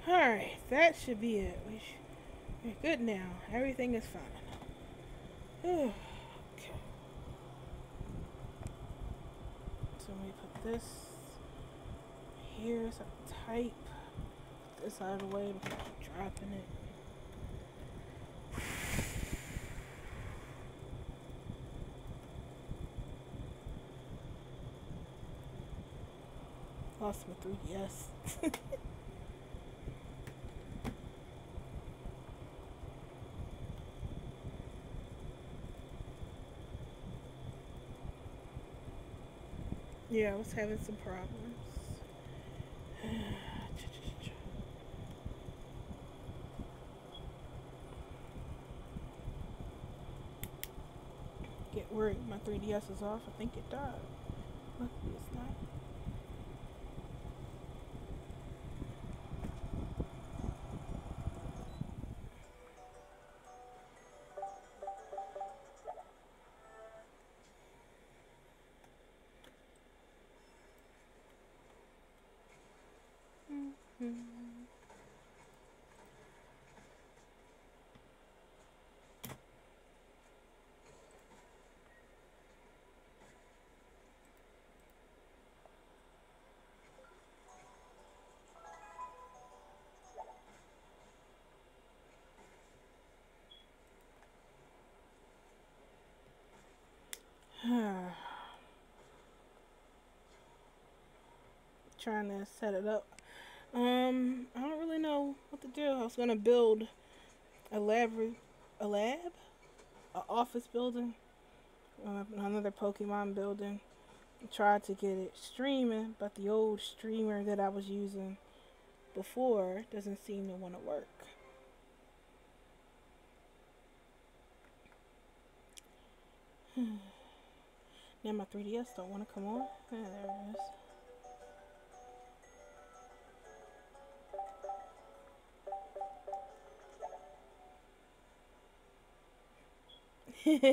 Alright, that should be it. We're good now. Everything is fine. Okay. So let me put this here so I can type. Put this out of the way before I keep dropping it. Lost my 3DS. Yeah, I was having some problems. Get worried my 3DS is off. I think it died. Luckily it's not. Trying to set it up. I don't really know what to do. I was gonna build a lab, a office building, another Pokemon building. I tried to get it streaming, but the old streamer that I was using before doesn't seem to want to work. Now my 3DS don't want to come on. Yeah, there it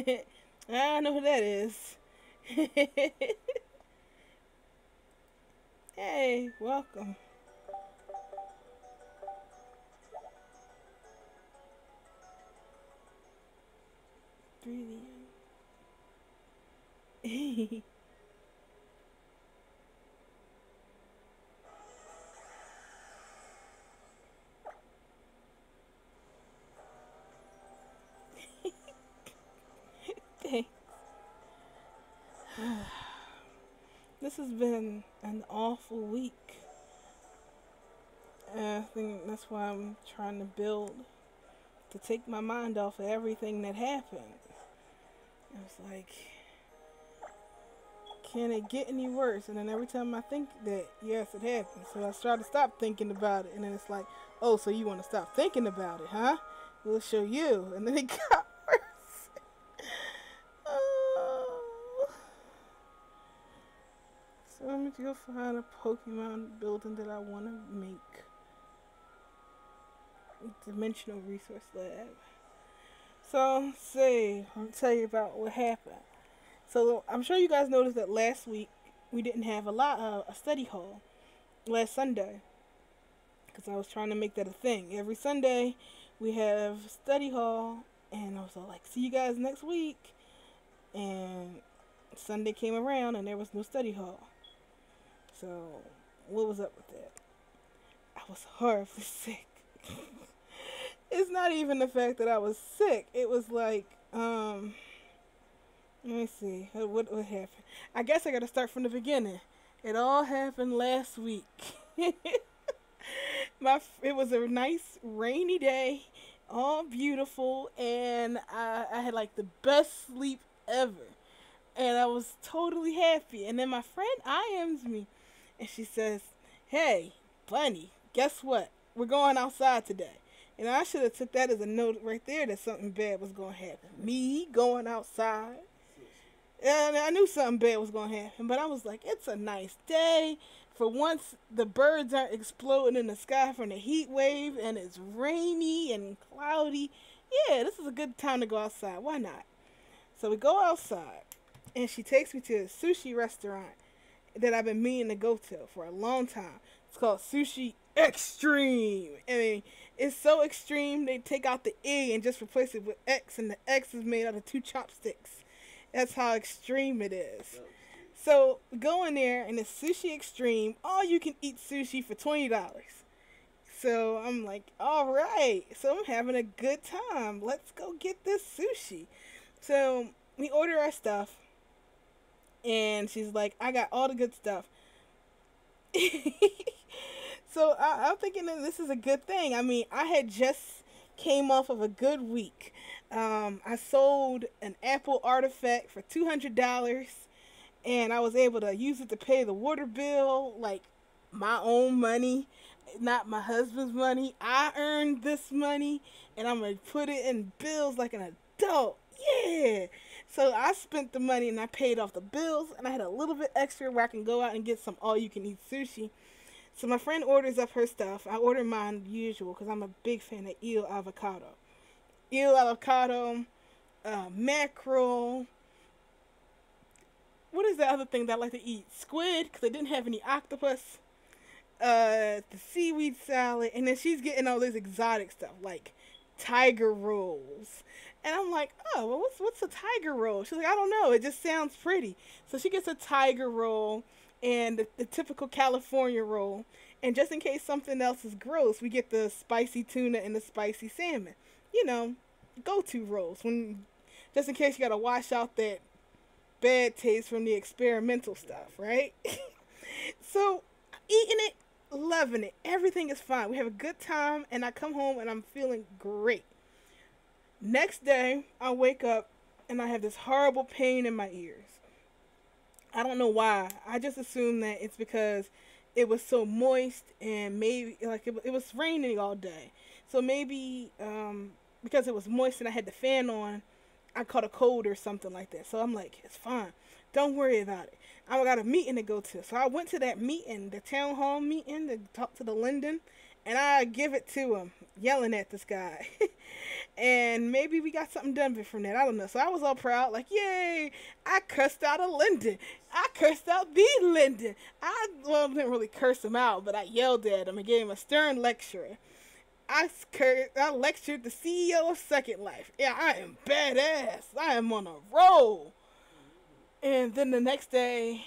is. I know who that is. Hey, welcome. Breathing. Thanks. This has been an awful week. And I think that's why I'm trying to build to take my mind off of everything that happened. I was like, can it get any worse? And then every time I think that, yes, it happened. So I try to stop thinking about it. And then it's like, oh, so you want to stop thinking about it, huh? We'll show you. And then it got worse. Oh. So let me go find a Pokemon building that I want to make. Dimensional Resource Lab. So, let's see. I'll tell you about what happened. So, I'm sure you guys noticed that last week we didn't have a study hall last Sunday. Because I was trying to make that a thing. Every Sunday we have study hall. And I was all like, see you guys next week. And Sunday came around and there was no study hall. So, what was up with that? I was horribly sick. It's not even the fact that I was sick. It was like, let me see. What happened? I guess I gotta start from the beginning. It all happened last week. It was a nice rainy day, all beautiful, and I had like the best sleep ever. And I was totally happy. And then my friend IMs me, and she says, hey, Bunny, guess what? We're going outside today. And I should have took that as a note right there that something bad was going to happen. Me going outside. And I knew something bad was going to happen. But I was like, it's a nice day. For once, the birds aren't exploding in the sky from the heat wave. And it's rainy and cloudy. Yeah, this is a good time to go outside. Why not? So we go outside. And she takes me to a sushi restaurant that I've been meaning to go to for a long time. It's called Sushi extreme. I mean, it's so extreme they take out the E and just replace it with X, and the X is made out of two chopsticks. That's how extreme it is. So go in there and it's sushi extreme, all you can eat sushi for $20. So I'm like, all right. So I'm having a good time. Let's go get this sushi. So we order our stuff, and she's like, I got all the good stuff. So I'm thinking that this is a good thing. I mean, I had just came off of a good week. I sold an Apple artifact for $200, and I was able to use it to pay the water bill, like my own money, not my husband's money. I earned this money, and I'm gonna put it in bills like an adult. Yeah. So I spent the money and I paid off the bills, and I had a little bit extra where I can go out and get some all-you-can-eat sushi. So my friend orders up her stuff. I order mine usual because I'm a big fan of eel avocado. Eel avocado, mackerel. What is the other thing that I like to eat? Squid, because I didn't have any octopus. The seaweed salad, and then she's getting all this exotic stuff like tiger rolls. And I'm like, oh, well, what's a tiger roll? She's like, I don't know. It just sounds pretty. So she gets a tiger roll and the typical California roll. And just in case something else is gross, we get the spicy tuna and the spicy salmon. You know, go-to rolls. Just in case you got to wash out that bad taste from the experimental stuff, right? So, eating it, loving it. Everything is fine. We have a good time, and I come home, and I'm feeling great. Next day, I wake up, and I have this horrible pain in my ears. I don't know why. I just assume that it's because it was so moist, and maybe, like, it was raining all day. So maybe, because it was moist and I had the fan on, I caught a cold or something like that. So I'm like, it's fine. Don't worry about it. I got a meeting to go to. So I went to that meeting, the town hall meeting, to talk to the Linden, and I give it to him, yelling at this guy. And maybe we got something done from that. I don't know. So I was all proud, like, yay, I cussed out a Linden. I cursed out the Linden. I didn't really curse him out, but I yelled at him and gave him a stern lecture. I lectured the CEO of Second Life. Yeah, I am badass. I am on a roll. And then the next day,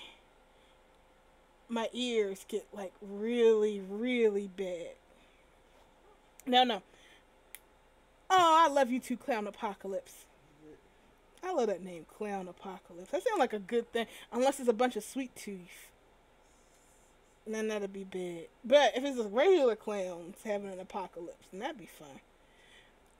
my ears get like really, really bad. No. Oh, I love you too, Clown Apocalypse. I love that name, Clown Apocalypse. That sounds like a good thing, unless it's a bunch of sweet tooth. Then that'd be bad. But if it's a regular clowns having an apocalypse, then that'd be fun.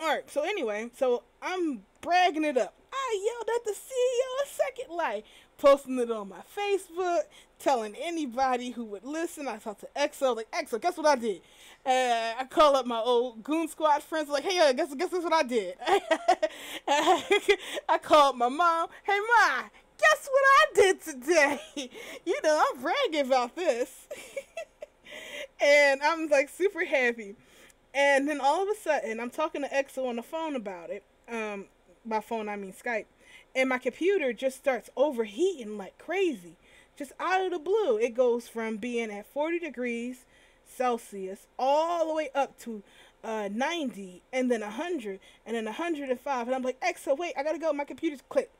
Alright, so anyway, so I'm bragging it up. I yelled at the CEO of Second Life, posting it on my Facebook, telling anybody who would listen. I talked to EXO, like, EXO, guess what I did? I call up my old Goon Squad friends, like, hey, guess what I did? I called my mom, hey, Ma, guess what I did today? You know, I'm bragging about this. And I'm, like, super happy. And then all of a sudden, I'm talking to EXO on the phone about it. By phone, I mean Skype. And my computer just starts overheating like crazy. Just out of the blue. It goes from being at 40 degrees Celsius all the way up to 90, and then 100, and then 105. And I'm like, EXO, wait, I gotta go. My computer's click.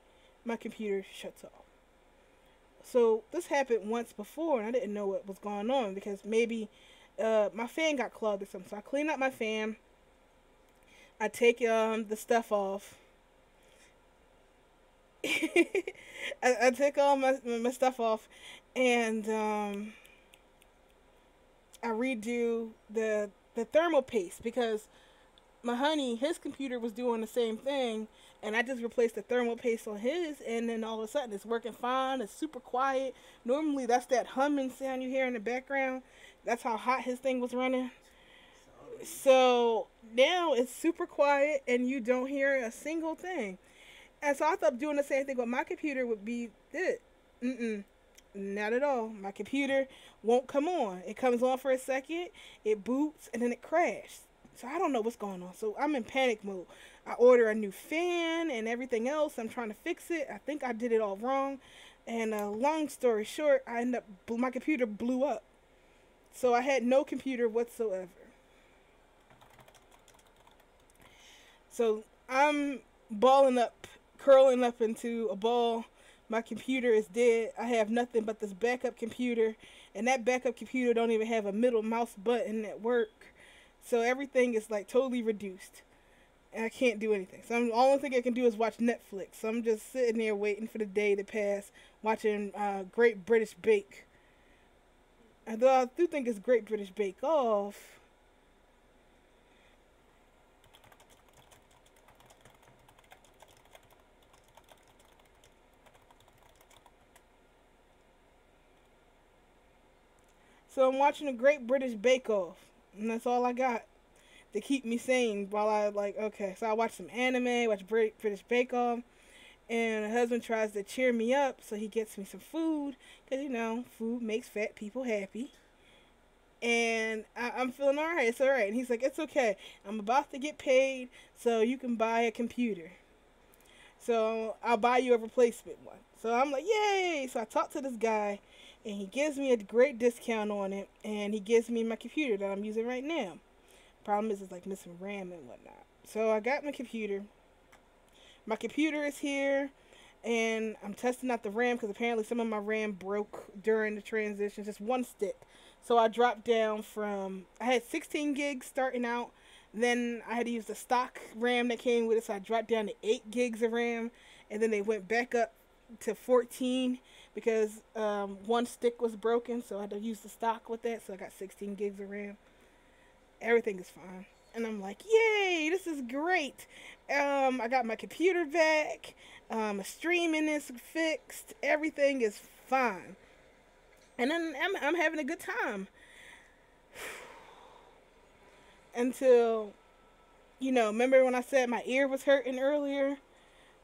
My computer shuts off. So this happened once before, and I didn't know what was going on because maybe my fan got clogged or something. So I clean out my fan. I take the stuff off. I take all my stuff off, and I redo the thermal paste because my honey, his computer was doing the same thing, and I just replaced the thermal paste on his, and then all of a sudden it's working fine. It's super quiet. Normally that's that humming sound you hear in the background. That's how hot his thing was running. So now it's super quiet and you don't hear a single thing. And so I thought doing the same thing with my computer would be it. Not at all. My computer won't come on. It comes on for a second, it boots, and then it crashes. So I don't know what's going on. So I'm in panic mode. I order a new fan and everything else. I'm trying to fix it. I think I did it all wrong. And long story short, my computer blew up. So I had no computer whatsoever. So I'm balling up, curling up into a ball. My computer is dead. I have nothing but this backup computer, and that backup computer don't even have a middle mouse button at work. So everything is like totally reduced, and I can't do anything. So the only thing I can do is watch Netflix. So I'm just sitting there waiting for the day to pass, watching Great British Bake. Although I do think it's Great British Bake Off. So I'm watching a Great British Bake Off, and that's all I got to keep me sane while I okay. So I watch some anime, watch British Bake Off, and my husband tries to cheer me up, so he gets me some food, because food makes fat people happy. And I'm feeling alright, it's alright. And he's like, it's okay, I'm about to get paid, so you can buy a computer. So I'll buy you a replacement one. So I'm like, yay! So I talk to this guy, and he gives me a great discount on it, and he gives me my computer that I'm using right now. Problem is, it's like missing RAM and whatnot. So I got my computer. My computer is here, and I'm testing out the RAM because apparently some of my RAM broke during the transition, just one stick. So I dropped down from, I had 16 gigs starting out, then I had to use the stock RAM that came with it, so I dropped down to 8 gigs of RAM, and then they went back up to 14 because one stick was broken, so I had to use the stock with that, so I got 16 gigs of RAM. Everything is fine. And I'm like, yay, this is great. I got my computer back. My streaming is fixed. Everything is fine. And then I'm having a good time. Until, remember when I said my ear was hurting earlier?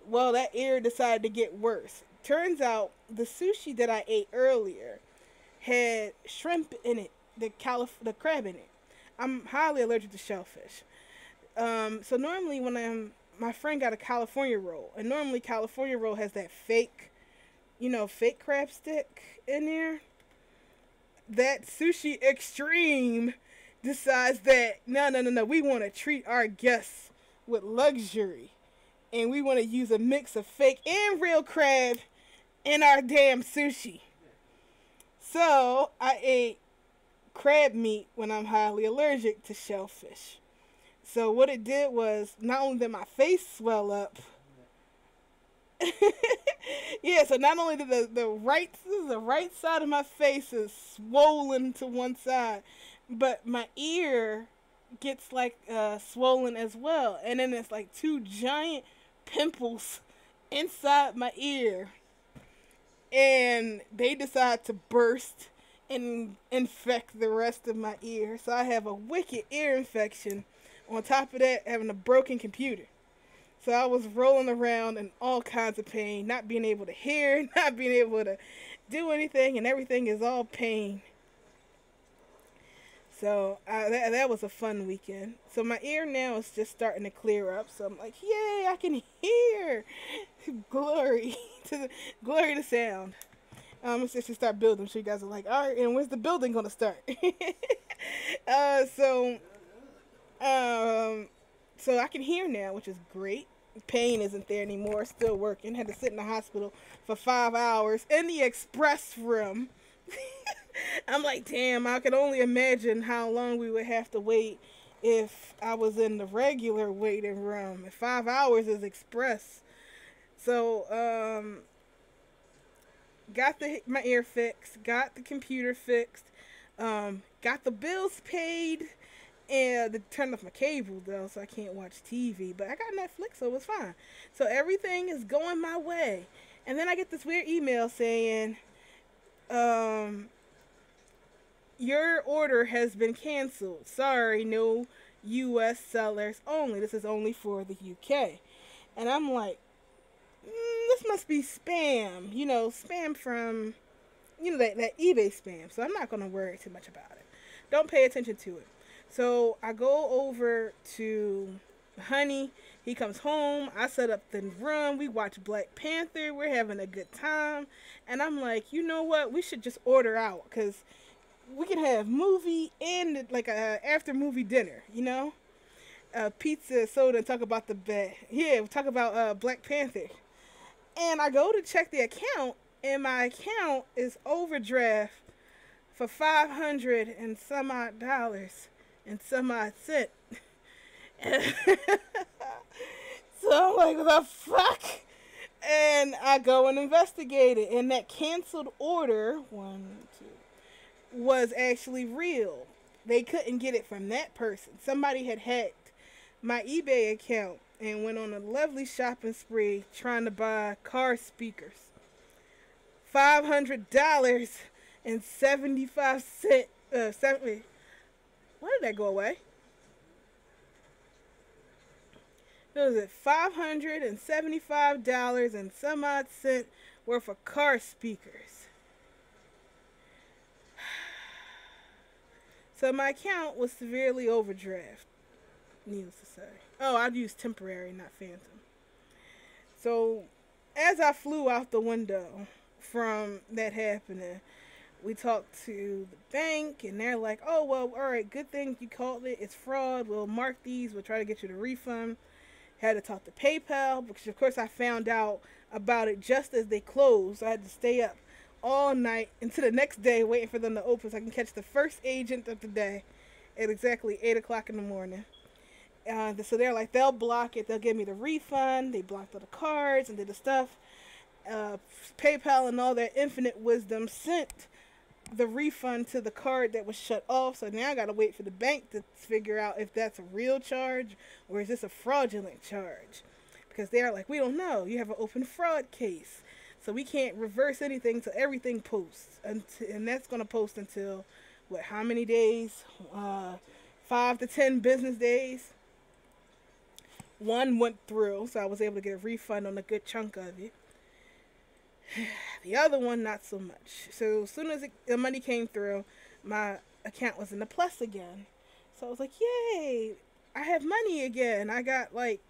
Well, that ear decided to get worse. Turns out the sushi that I ate earlier had shrimp in it, the crab in it. I'm highly allergic to shellfish. So normally when my friend got a California roll, and normally California roll has that fake crab stick in there. That Sushi Extreme decides that, no, we want to treat our guests with luxury. And we want to use a mix of fake and real crab in our damn sushi. So I ate crab meat when I'm highly allergic to shellfish. So what it did was, not only did my face swell up, yeah, so not only did the right side of my face is swollen to one side, but my ear gets like swollen as well, and then it's like 2 giant pimples inside my ear, and they decide to burst and infect the rest of my ear. So I have a wicked ear infection. On top of that, having a broken computer. So I was rolling around in all kinds of pain, not being able to hear, not being able to do anything, and everything is all pain. So that was a fun weekend. So my ear now is just starting to clear up. So I'm like, yay, I can hear. Glory to sound. Let's just start building. So you guys are like, all right, and when's the building gonna start? So I can hear now, which is great. Pain isn't there anymore. Still working. Had to sit in the hospital for 5 hours in the express room. I'm like, damn, I could only imagine how long we would have to wait if I was in the regular waiting room. 5 hours is express. So, got my ear fixed, got the computer fixed, got the bills paid, and they turned off my cable though, so I can't watch TV. But I got Netflix, so it was fine. So everything is going my way. And then I get this weird email saying, your order has been canceled. Sorry, no U.S. sellers only. This is only for the UK. And I'm like, this must be spam. Spam from, that eBay spam. So I'm not going to worry too much about it. Don't pay attention to it. So I go over to Honey. He comes home. I set up the room. We watch Black Panther. We're having a good time. And I'm like, you know what? We should just order out. Because we can have movie and like a after movie dinner, you know, pizza, soda, and talk about the bet. Yeah, we talk about Black Panther. And I go to check the account, and my account is overdraft for $500 and some odd dollars and some odd cent. So I'm like, what the fuck? And I go and investigate it, and that canceled order, was actually real. They couldn't get it from that person. Somebody had hacked my eBay account and went on a lovely shopping spree trying to buy car speakers. $500 and 75 cents. Why did that go away? What was it? $575 and some odd cent worth of car speakers. So my account was severely overdraft, needless to say. Oh, I'd use temporary, not phantom. So as I flew out the window from that happening, we talked to the bank, and they're like, oh, well, all right, good thing you called it. It's fraud. We'll mark these. We'll try to get you the refund. Had to talk to PayPal, because, of course, I found out about it just as they closed. I had to stay up all night until the next day waiting for them to open so I can catch the first agent of the day at exactly 8 o'clock in the morning. So they're like, they'll block it. They'll give me the refund. They blocked all the cards and did the stuff. PayPal and all their infinite wisdom sent the refund to the card that was shut off. So now I got to wait for the bank to figure out if that's a real charge or is this a fraudulent charge. Because they're like, we don't know. You have an open fraud case. So we can't reverse anything till everything posts. And that's going to post until, what, how many days? 5 to 10 business days. One went through, so I was able to get a refund on a good chunk of it. The other one, not so much. So as soon as the money came through, my account was in the plus again. So I was like, yay, I have money again. I got like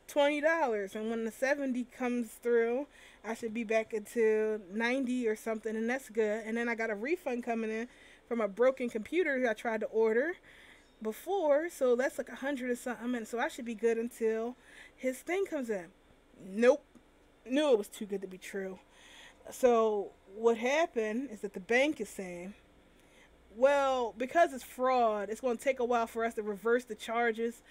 $20. And when the 70 comes through, I should be back into 90 or something, and that's good. And then I got a refund coming in from a broken computer I tried to order before, so that's like 100 or something, and so I should be good until his thing comes in. Nope. Knew it was too good to be true. So what happened is that the bank is saying, well, because it's fraud, it's going to take a while for us to reverse the charges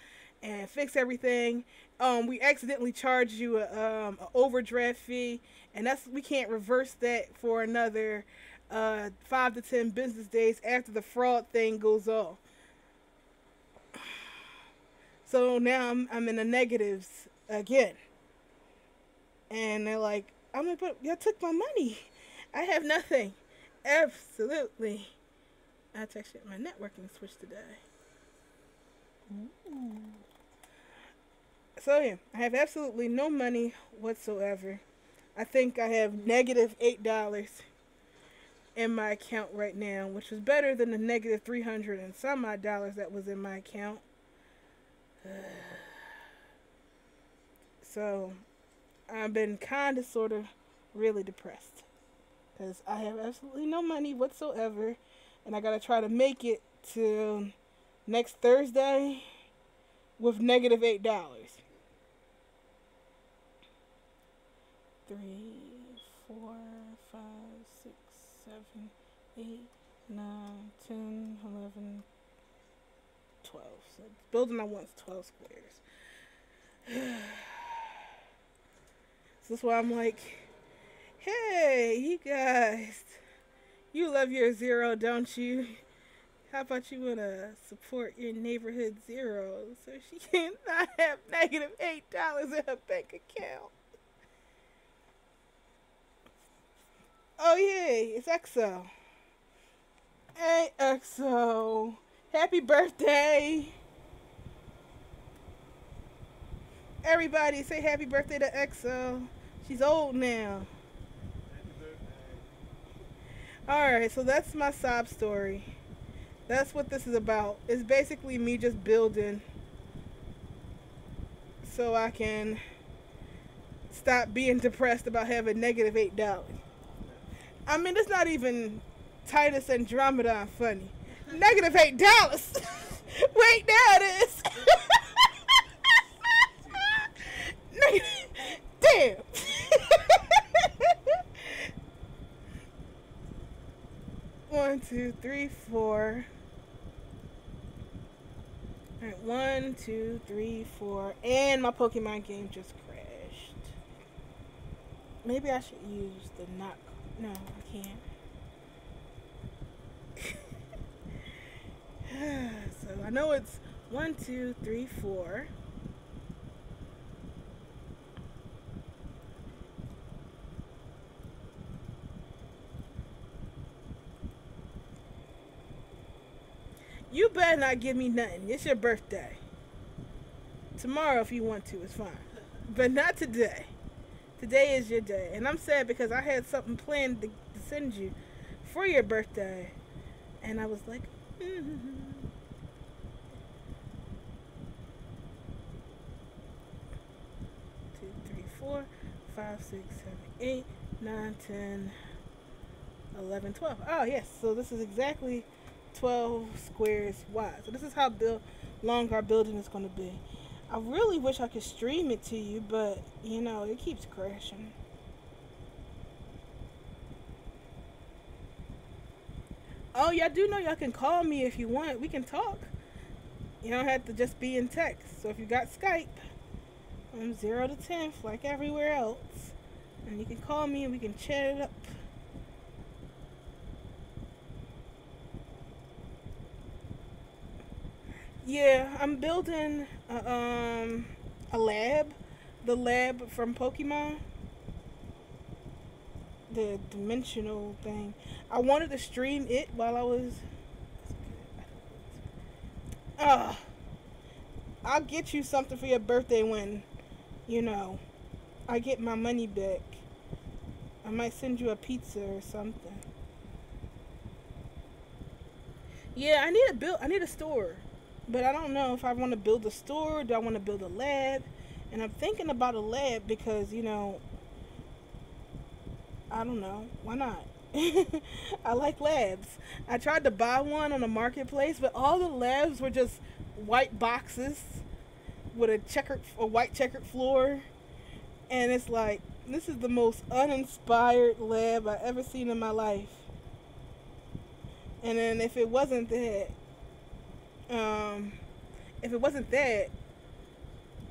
and fix everything. We accidentally charged you a overdraft fee, and we can't reverse that for another 5 to 10 business days after the fraud thing goes off. So now I'm in the negatives again. And they're like, I'm like, but y'all took my money. I have nothing. Absolutely. I texted my networking switch today. Ooh. So yeah, I have absolutely no money whatsoever. I think I have negative $8 in my account right now, which is better than the negative 300 and some odd dollars that was in my account. So I've been kind of, sort of, really depressed because I have absolutely no money whatsoever, and I gotta try to make it to next Thursday with negative $8. 3, 4, 5, 6, 7, 8, 9, 10, 11, 12. So building I want 12 squares. So that's why I'm like, hey, you guys, you love your zero, don't you? How about you want to support your neighborhood zero so she cannot have negative $8 in her bank account? Oh, yay, it's EXO. Hey, EXO. Happy birthday. Everybody say happy birthday to EXO. She's old now. Happy birthday. Alright, so that's my sob story. That's what this is about. It's basically me just building so I can stop being depressed about having negative $8. I mean, it's not even Titus Andromeda funny. -$8. Wait, now it is. Damn. One, two, three, four. Alright, 1, 2, 3, 4. And my Pokemon game just crashed. Maybe I should use the knock. No, I can't. So I know it's 1, 2, 3, 4. You better not give me nothing. It's your birthday. Tomorrow, if you want to, it's fine. But not today. Today is your day. And I'm sad because I had something planned to send you for your birthday. And I was like, 2, 3, 4, 5, 6, 7, 8, 9, 10, 11, 12. Oh, yes. So this is exactly 12 squares wide. So this is how long our building is going to be. I really wish I could stream it to you, but you know, it keeps crashing. Oh, y'all do know y'all can call me if you want. We can talk. You don't have to just be in text. So if you got Skype, I'm 0 to 10 like everywhere else. And you can call me and we can chat it up. Yeah, I'm building a lab. The lab from Pokemon. The dimensional thing. I wanted to stream it while I was... I'll get you something for your birthday when, you know, I get my money back. I might send you a pizza or something. Yeah, I need a store. But I don't know if I want to build a store. Do I want to build a lab? And I'm thinking about a lab because, you know, I don't know. Why not? I like labs. I tried to buy one on the marketplace, but all the labs were just white boxes with a white checkered floor. And it's like, this is the most uninspired lab I've ever seen in my life. And then if it wasn't that,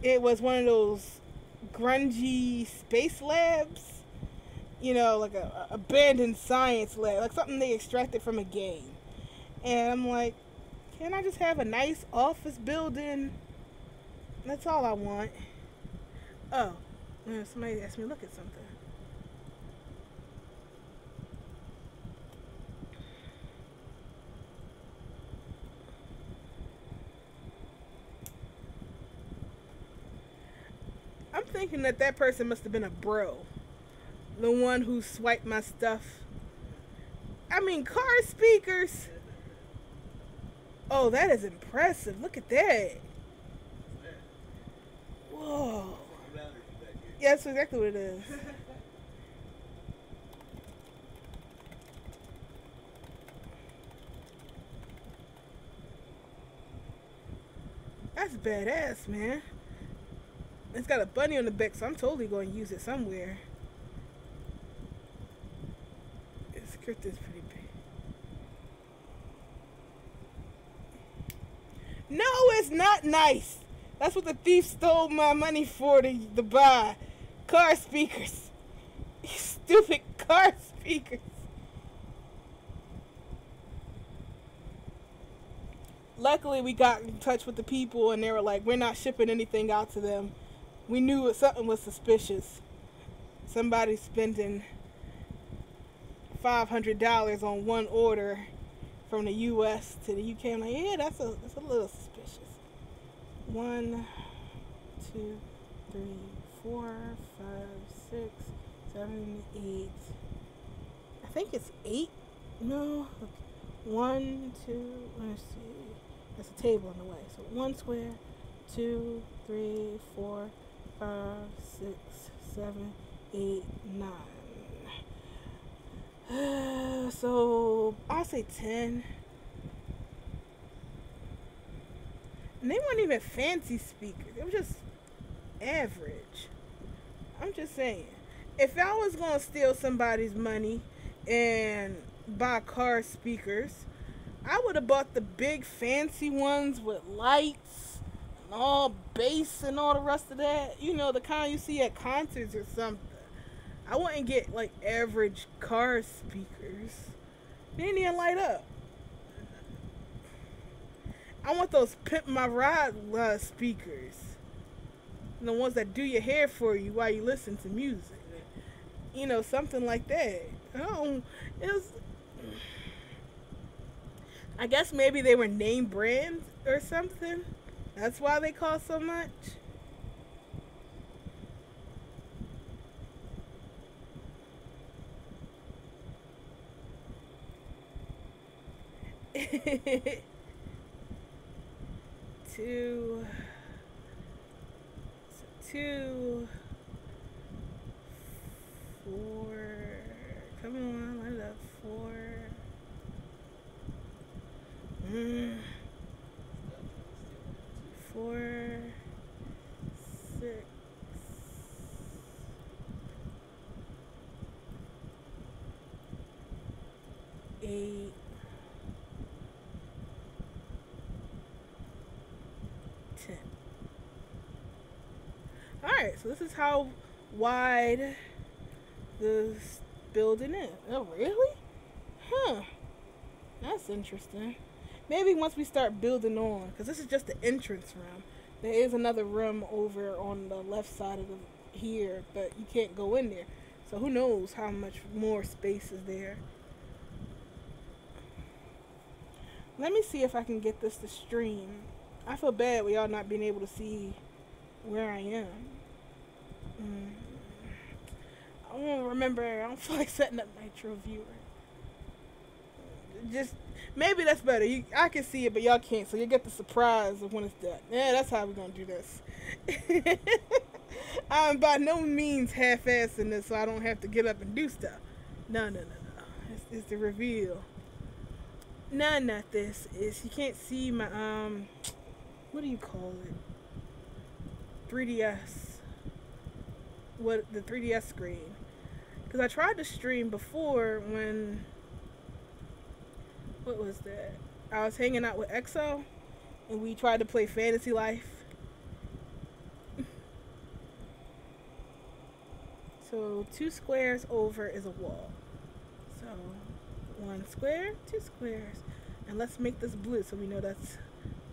it was one of those grungy space labs. You know, like a abandoned science lab, like something they extracted from a game. And I'm like, can I just have a nice office building? That's all I want. Oh, somebody asked me to look at something. I'm thinking that person must have been a bro. The one who swiped my stuff. I mean, car speakers. Oh, that is impressive. Look at that. Whoa. Yeah, that's exactly what it is. That's badass, man. It's got a bunny on the back, so I'm totally going to use it somewhere. This script is pretty big. No, it's not nice. That's what the thief stole my money for to buy. Car speakers. Stupid car speakers. Luckily, we got in touch with the people, and they were like, we're not shipping anything out to them. We knew something was suspicious. Somebody spending $500 on one order from the U.S. to the U.K. I'm like, yeah, that's a little suspicious. 1, 2, 3, 4, 5, 6, 7, 8. I think it's 8. No. 1, 2. Let's see. There's a table in the way. So 1 square, 2, 3, 4, 5, 6, 7, 8, 9. So I'll say 10. And they weren't even fancy speakers. It was just average. I'm just saying. If I was gonna steal somebody's money and buy car speakers, I would have bought the big fancy ones with lights and all bass and all the rest of that. You know, the kind you see at concerts or something. I wouldn't get like average car speakers. They didn't even light up. I want those Pimp My Ride speakers. The ones that do your hair for you while you listen to music. You know, something like that. Oh, it was. I guess maybe they were name brands or something. That's why they cost so much. Two, two, four. Come on, I love four. Mm, four, six, 8, 10. Alright, so this is how wide this building is. Oh, really? Huh. That's interesting. Maybe once we start building on, because this is just the entrance room. There is another room over on the left side of the here, but you can't go in there. So who knows how much more space is there. Let me see if I can get this to stream. I feel bad with y'all not being able to see where I am. I don't remember. I don't feel like setting up Nitro Viewer. Just maybe that's better. I can see it, but y'all can't, so you get the surprise of when it's done. Yeah, that's how we're gonna do this. I'm by no means half-assing this, so I don't have to get up and do stuff. No. It's the reveal. No, not this. Is you can't see my what do you call it? 3DS. What the 3DS screen? Because I tried to stream before when. What was that? I was hanging out with EXO, and we tried to play Fantasy Life. So 2 squares over is a wall. So 1 square, 2 squares. And let's make this blue so we know that's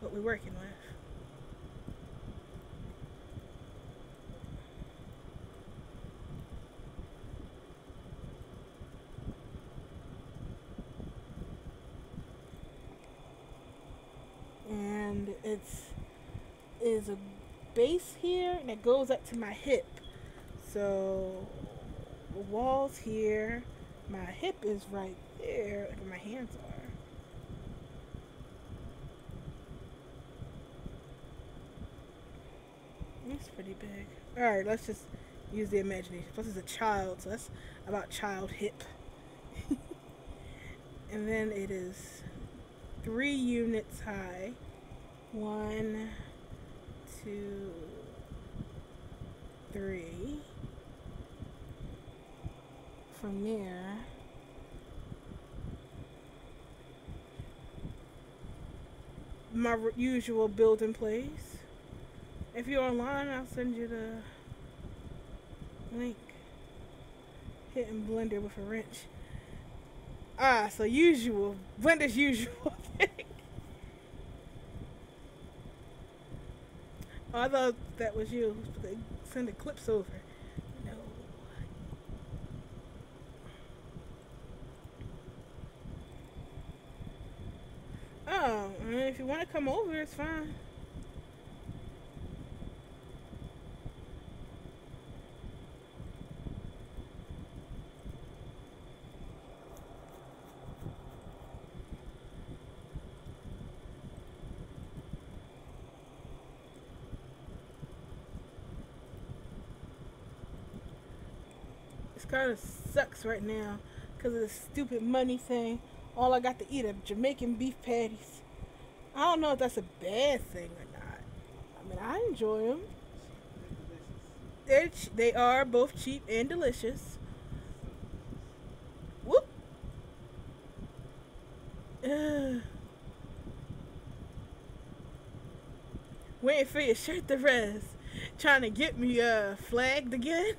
what we're working with. And is a base here and it goes up to my hip. So the wall's here, my hip is right there, like where my hands are. It's pretty big. Alright, let's just use the imagination. Plus it's a child, so that's about child hip. And then it is 3 units high. 1, 2, 3. From there, my usual building place. If you're online, I'll send you the link. Hitting Blender with a wrench. So usual. Blender's usual thing. Oh, I thought that was you. They send the clips over. No. Oh, I mean, if you want to come over, it's fine. Kind of sucks right now because of this stupid money thing. All I got to eat are Jamaican beef patties. I don't know if that's a bad thing or not. I mean, I enjoy them. They are both cheap and delicious. Whoop. Ugh. Waiting for your shirt to rest. Trying to get me flagged again.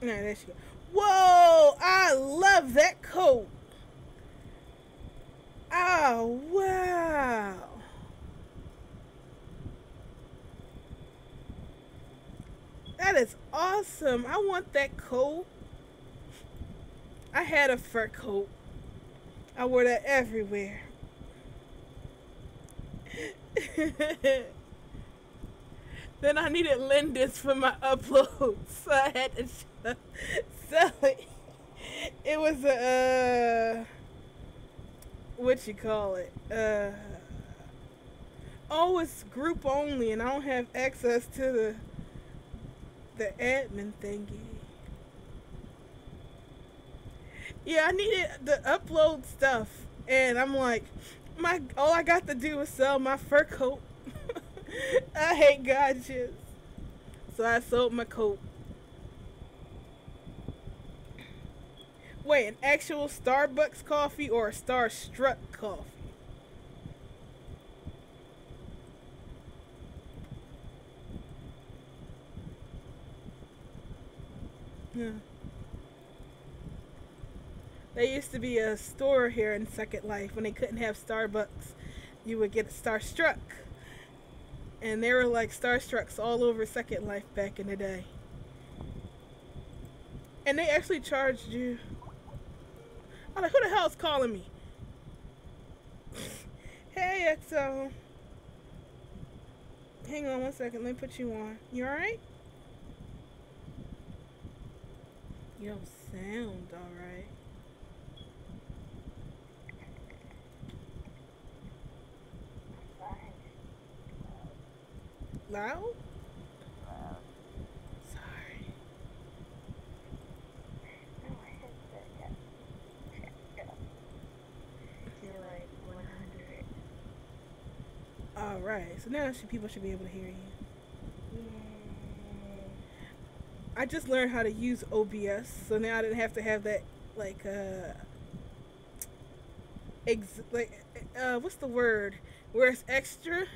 No, there she go. Whoa! I love that coat. Oh, wow. That is awesome. I want that coat. I had a fur coat. I wore that everywhere. Then I needed lenders for my uploads, so I had to sell it. It was a what you call it? Oh, it's group only, and I don't have access to the admin thingy. Yeah, I needed the upload stuff, and I'm like, all I got to do is sell my fur coat. I hate gotchas, so I sold my coat. Wait, an actual Starbucks coffee or a Starstruck coffee? Yeah. There used to be a store here in Second Life when they couldn't have Starbucks. You would get a Starstruck. And there were like Starstrucks all over Second Life back in the day. And they actually charged you. I'm like, who the hell's calling me? Hey, XO. Hang on one second. Let me put you on. You alright? You don't sound alright. Loud? Sorry. Alright, so now people should be able to hear you. I just learned how to use OBS, so now I didn't have to have that, like, what's the word? Where it's extra?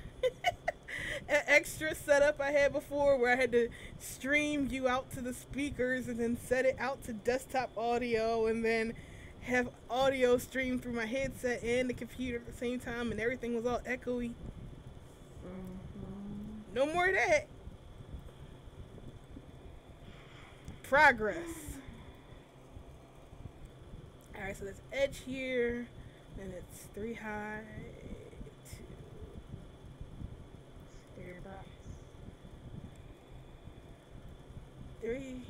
An extra setup I had before where I had to stream you out to the speakers and then set it out to desktop audio and then have audio stream through my headset and the computer at the same time, and everything was all echoey. No more of that. Progress. Alright, so there's edge here, and it's 3 high, 3.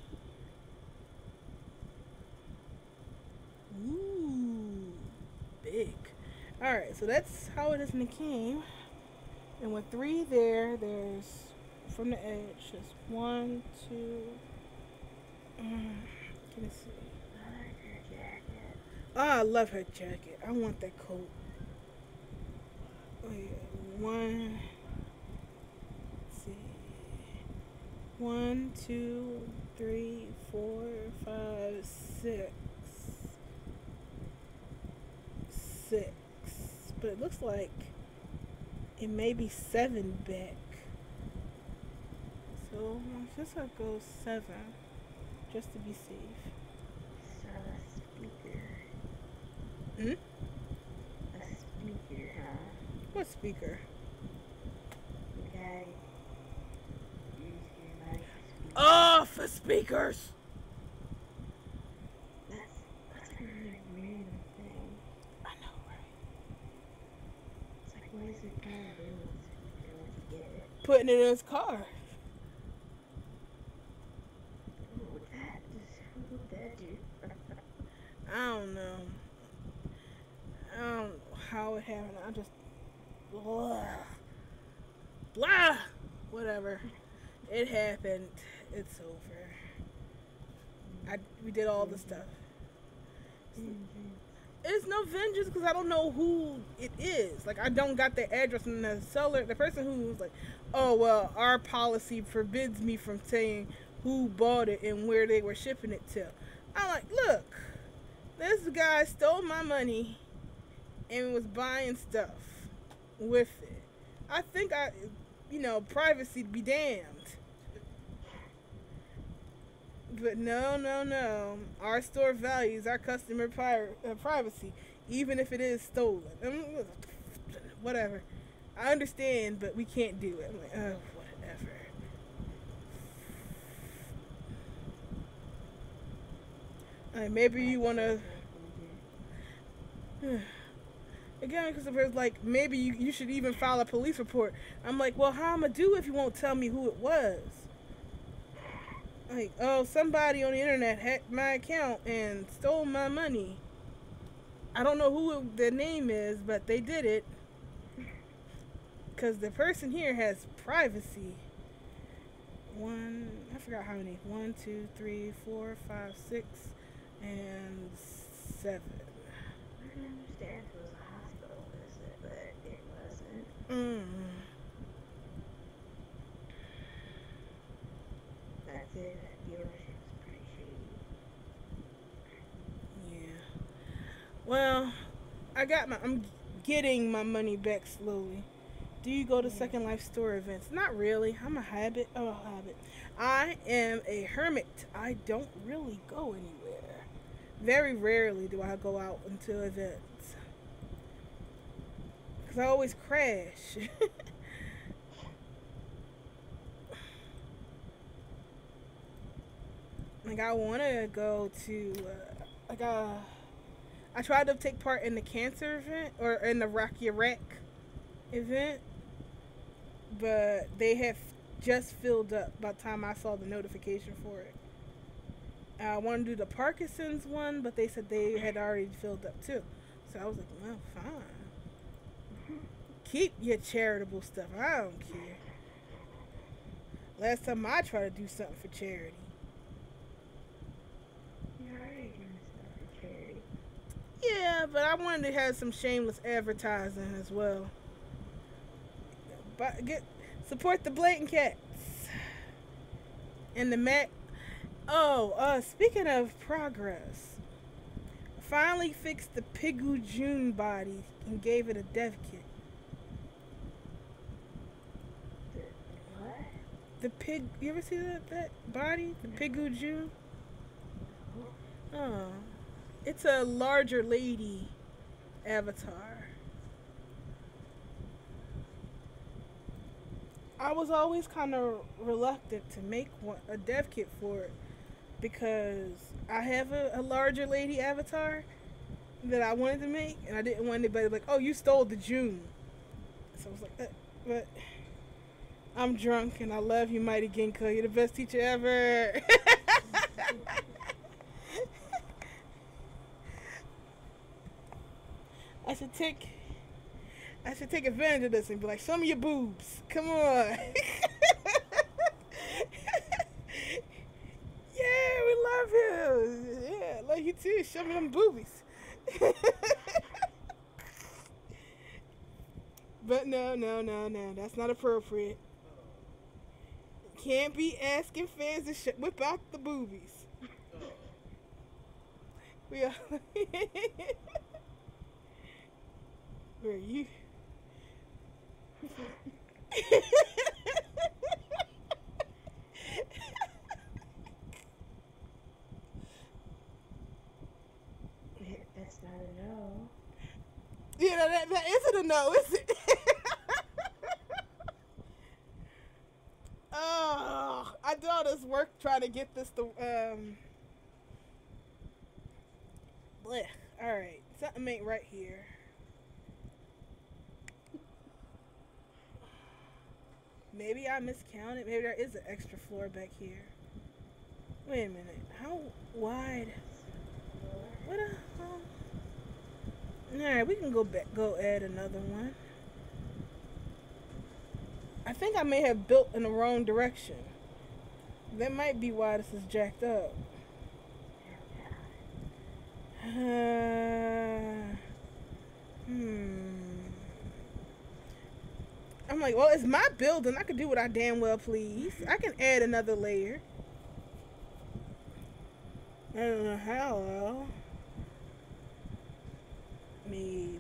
Ooh, big. Alright, so that's how it is in the game. And with 3 there, there's from the edge, just 1, 2. Can I see? I like her jacket. Oh, I love her jacket. I want that coat. Oh yeah, 1. Let's see. 1, 2, 3, 4, 5, 6. 6. But it looks like it may be 7 back. So I guess I'll go 7. Just to be safe. So a speaker. Hmm? A speaker, huh? What speaker? The guy used your mic speaker. Oh, for speakers! That's a really random thing. I know, right? It's like, what is it gonna do with the speaker once you get it? Putting it in his car. What that do? I don't know. I don't know how it happened. I just blah. Blah! Whatever. It happened. It's over. We did all the stuff. Vengeance. It's no vengeance because I don't know who it is. Like I don't got the address and the seller, the person who was like, oh well, our policy forbids me from saying who bought it and where they were shipping it to. I'm like, look, this guy stole my money and was buying stuff with it. I think privacy be damned. But no. Our store values our customer privacy, even if it is stolen. Whatever. I understand, but we can't do it. I'm like, oh, whatever. Maybe you want to. Again, because it's like, maybe you should even file a police report. I'm like, well, how am I do if you won't tell me who it was? Like, oh, somebody on the internet hacked my account and stole my money. I don't know who their name is, but they did it. Because the person here has privacy. I forgot how many. 1, 2, 3, 4, 5, 6, and 7. I can understand if it was a hospital visit, but it wasn't. That's it. That dealership is pretty shady. Yeah. Well, I'm getting my money back slowly. Do you go to Second Life store events? Not really. I'm a habit. I am a hermit. I don't really go anywhere. Very rarely do I go out into events. Because I always crash. Like, I want to go to, I tried to take part in the cancer event, or in the Rocky Rack event, but they have just filled up by the time I saw the notification for it. I wanted to do the Parkinson's one, but they said they had already filled up too. So I was like, well, fine. Keep your charitable stuff. I don't care. Last time I tried to do something for charity. You're already doing stuff for charity. Yeah, but I wanted to have some shameless advertising as well. But support the blatant cats and the Mac. Oh, speaking of progress, I finally fixed the Pigu June body and gave it a dev kit. What? The pig. You ever see that body? The Pigu June. Oh, it's a larger lady avatar. I was always kind of reluctant to make a dev kit for it because I have a larger lady avatar that I wanted to make, and I didn't want anybody like, oh, you stole the June. So I was like, but I'm drunk and I love you, Mighty Ginkgo. You're the best teacher ever. I should take advantage of this and be like, show me your boobs. Come on. Yeah, we love you. Yeah, I love you too. Show me them boobies. But no. That's not appropriate. Can't be asking fans to whip out the boobies. We are. Where are you? That's not a no. Yeah, that isn't a no, is it? Oh, I did all this work trying to get this to blech. Alright, something ain't right here. Maybe I miscounted. Maybe there is an extra floor back here. Wait a minute. How wide? What the hell? Alright, we can go add another one. I think I may have built in the wrong direction. That might be why this is jacked up. Hmm. I'm like, well, it's my building. I can do what I damn well please. I can add another layer. I don't know how though. Maybe.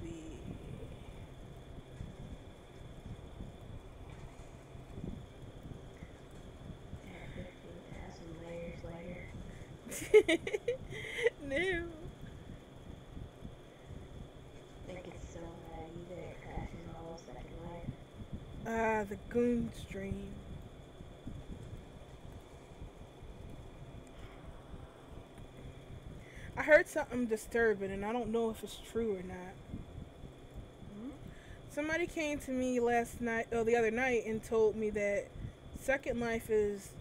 Yeah, 15,000 layers later. No. Think it's so laggy that it crashes all second life. Ah, the goon stream. I heard something disturbing, and I don't know if it's true or not. Hmm? Somebody came to me last night, or the other night, and told me that Second Life is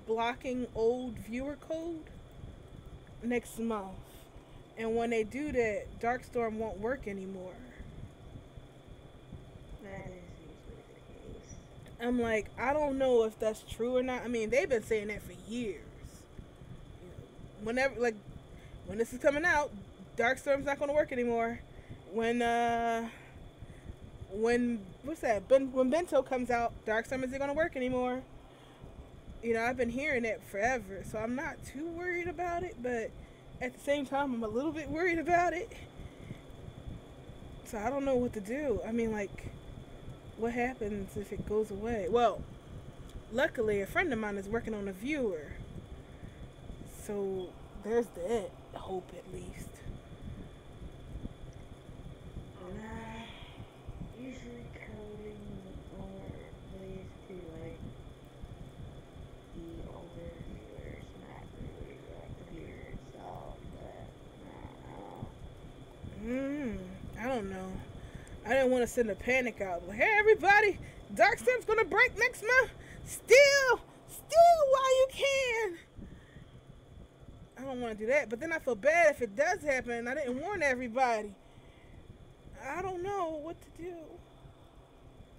blocking old viewer code next month. And when they do that, Darkstorm won't work anymore. That is usually the case. I'm like, I don't know if that's true or not. I mean, they've been saying that for years. You know, whenever, like, when this is coming out, Darkstorm's not going to work anymore. When what's that? When Bento comes out, Darkstorm isn't going to work anymore. You know, I've been hearing that forever, so I'm not too worried about it. But at the same time, I'm a little bit worried about it. So I don't know what to do. I mean, like, what happens if it goes away? Well, luckily, a friend of mine is working on a viewer, so there's that hope at least. Nah, usually coding or leads to like the older viewers, not really like the viewer itself, but I don't know. I don't know. I didn't want to send a panic out. Like, hey, everybody, Darkstorm's gonna break next month. Still while you can. I don't want to do that, but then I feel bad if it does happen and I didn't warn everybody. I don't know what to do.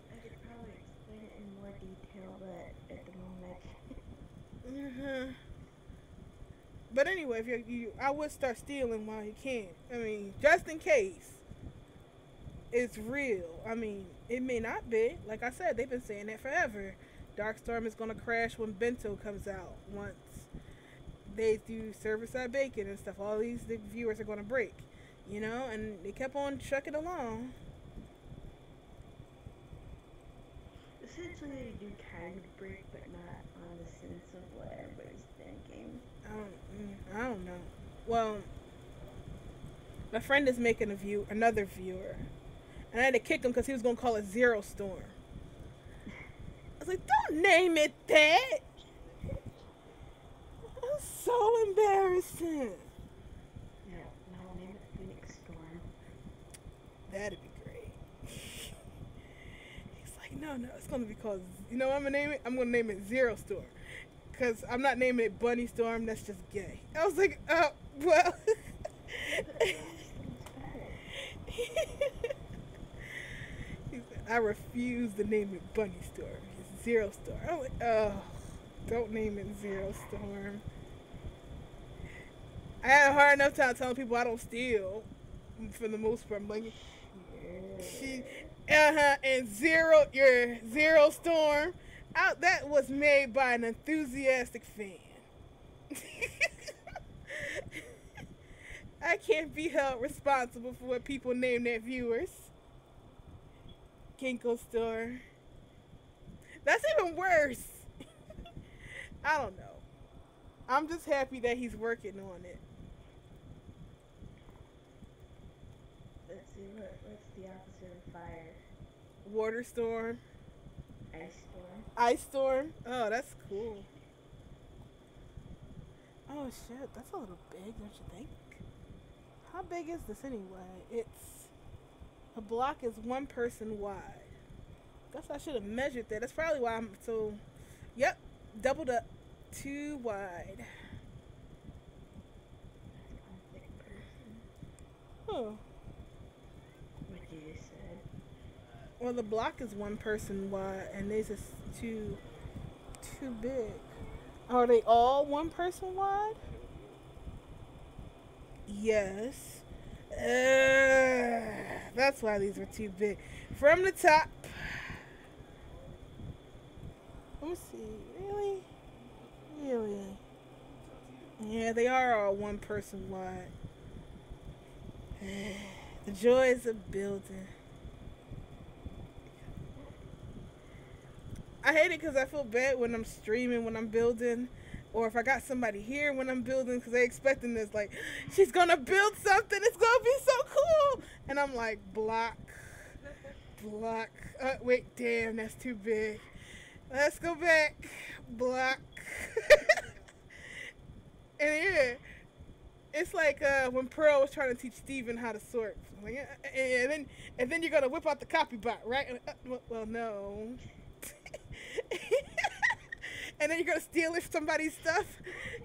I could probably explain it in more detail, but at the moment. But anyway, if I would start stealing while you can. I mean, just in case it's real. I mean, it may not be. Like I said, they've been saying that forever. Darkstorm is gonna crash when Bento comes out. Once they do server-side bacon and stuff, all these the viewers are gonna break. You know, and they kept on trucking along. Essentially, they do kind of break, but not on the sense of what everybody's thinking. I don't know. Well, my friend is making another viewer, and I had to kick him because he was gonna call it Zero Storm. I was like, don't name it that. That's so embarrassing. No, name it Phoenix Storm. That'd be great. He's like, no, it's gonna be called. You know what I'm gonna name it? I'm gonna name it Zero Storm, because I'm not naming it Bunny Storm. That's just gay. I was like, oh well. He said, I refuse to name it Bunny Storm. It's Zero Storm. I'm like, oh, don't name it Zero Storm. I had a hard enough time telling people I don't steal, for the most part. I'm like, and your Zero Storm, that was made by an enthusiastic fan. I can't be held responsible for what people name their viewers. Kinko Store. That's even worse. I don't know. I'm just happy that he's working on it. Let's see, what's the opposite of fire? Water Storm. Ice Storm. Ice Storm. Oh, that's cool. Oh shit, that's a little big, don't you think? How big is this anyway? A block is one person wide. Guess I should have measured that. That's probably why I'm so. Yep, doubled up. Too wide. That's one thick person. Huh. What you just said. Well, the block is one person wide, and these is too big. Are they all one person wide? Hell yeah. Yes. That's why these were too big. From the top. Let me see. Really? Really? It's up to you. Yeah, they are all one person wide. The joys of building. I hate it because I feel bad when I'm streaming when I'm building, or if I got somebody here when I'm building because they expecting this like she's gonna build something. It's gonna be so cool, and I'm like block, block. Wait, damn, that's too big. Let's go back, block. And yeah, it's like when Pearl was trying to teach Steven how to sort. Like, and then you're gonna whip out the copy bot, right? Well, no. And then you're gonna steal somebody's stuff,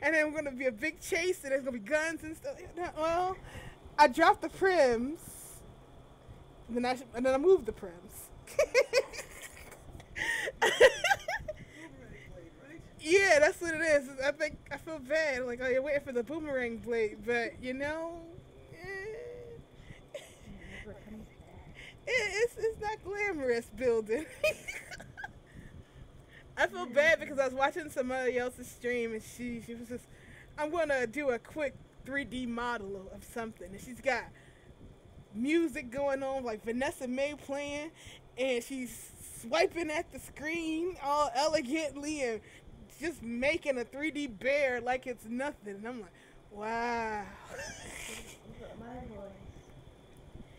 and then we're gonna be a big chase, and there's gonna be guns and stuff. Well, I dropped the prims, and then I moved the prims. Boomerang blade, right? Yeah, that's what it is. I think I feel bad. Like, oh, you're waiting for the boomerang blade, but Never comes back. it's not glamorous building. I feel bad because I was watching somebody else's stream and she was just, I'm gonna do a quick 3D model of something, and she's got music going on like Vanessa Mae playing, and she's swiping at the screen all elegantly and just making a 3D bear like it's nothing. And I'm like, wow. You got my voice.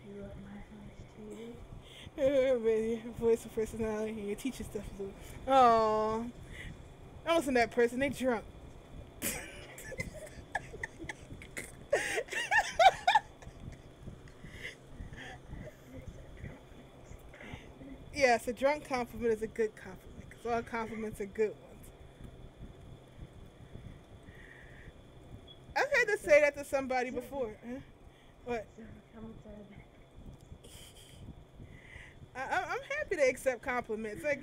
You got my voice too. Your voice and personality and your teacher stuff is oh, I listen to that person, they drunk. Yes, a drunk compliment is a good compliment because all compliments are good ones. I've had to say that to somebody before. Huh? What? So comments are back. I'm happy to accept compliments. Like,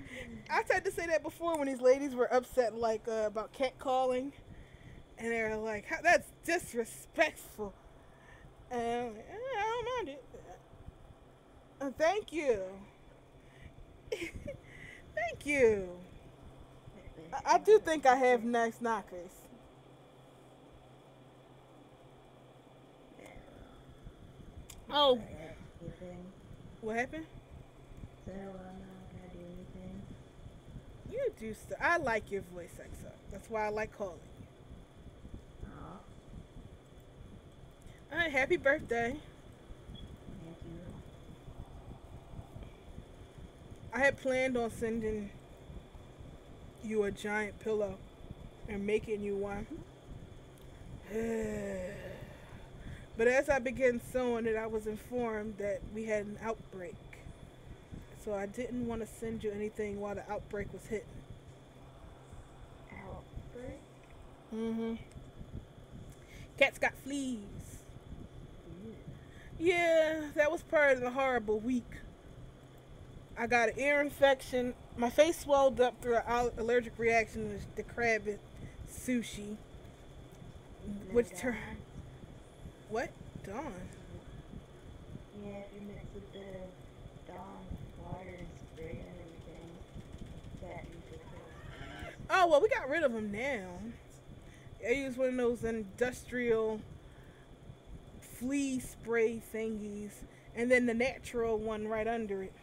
I've had to say that before when these ladies were upset, like about catcalling, and they were like, "That's disrespectful," and I'm like, I don't mind it. Thank you, thank you. I do think I have nice knockers. Oh, Anything? what happened? So I'm not gonna do anything. You do stuff. I like your voice, XO. That's why I like calling you. Aw, All right, happy birthday. thank you. I had planned on sending you a giant pillow and making you one. But as I began sewing it, I was informed that we had an outbreak. So I didn't want to send you anything while the outbreak was hitting. Outbreak? Mm-hmm. Cats got fleas. Ew. Yeah, that was part of the horrible week. I got an ear infection. My face swelled up through an allergic reaction to the crab sushi. Which No turned... Dawn? What? Dawn? Yeah, if you mix a bit of Dawn water and spray and everything, that usually kills fleas. Oh, well, we got rid of them now. I use one of those industrial flea spray thingies, and then the natural one right under it.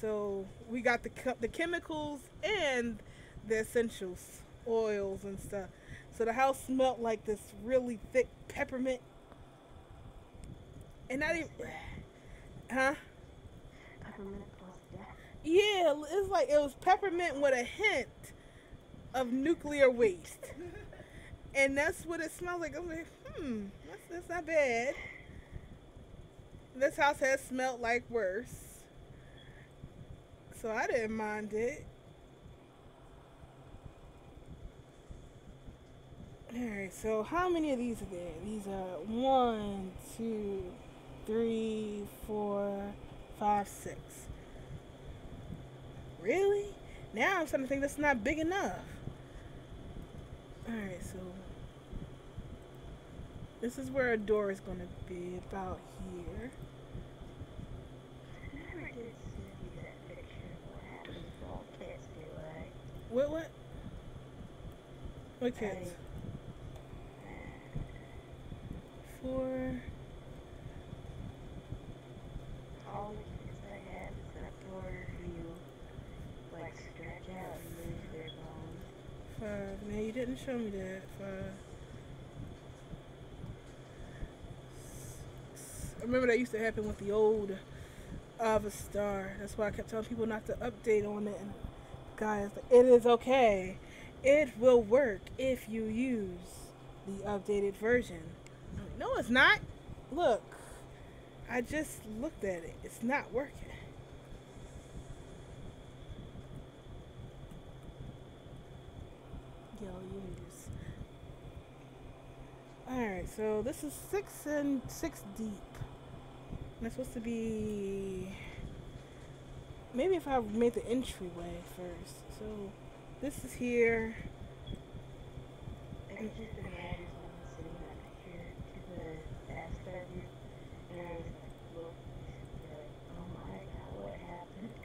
So we got the chemicals and the essentials, oils and stuff. So the house smelled like this really thick peppermint. And not even, huh? Peppermint plus death. Yeah, it's like it was peppermint with a hint of nuclear waste. And that's what it smells like. I'm like, that's not bad. This house has smelled like worse. So I didn't mind it. Alright, so how many of these are there? These are 1, 2, 3, 4, 5, 6. really? Now I'm starting to think that's not big enough. Alright, so this is where a door is going to be, about here. I never did see that picture of what happens if all cats do right. What? What kids? Four. All the kids I have is that border view, like stretch out and lose their bones. 5. Man, you didn't show me that. 5. I remember that used to happen with the old Avastar. That's why I kept telling people not to update on it. And guys, it is okay. It will work if you use the updated version. No, it's not. Look, I just looked at it. It's not working. Yo, use. Alright, so this is 6 and 6 deep. And it's supposed to be... Maybe if I made the entryway first. So, this is here. I could just imagine someone sitting that picture to the bathtub, and I was like, look, like, oh my god, what happened?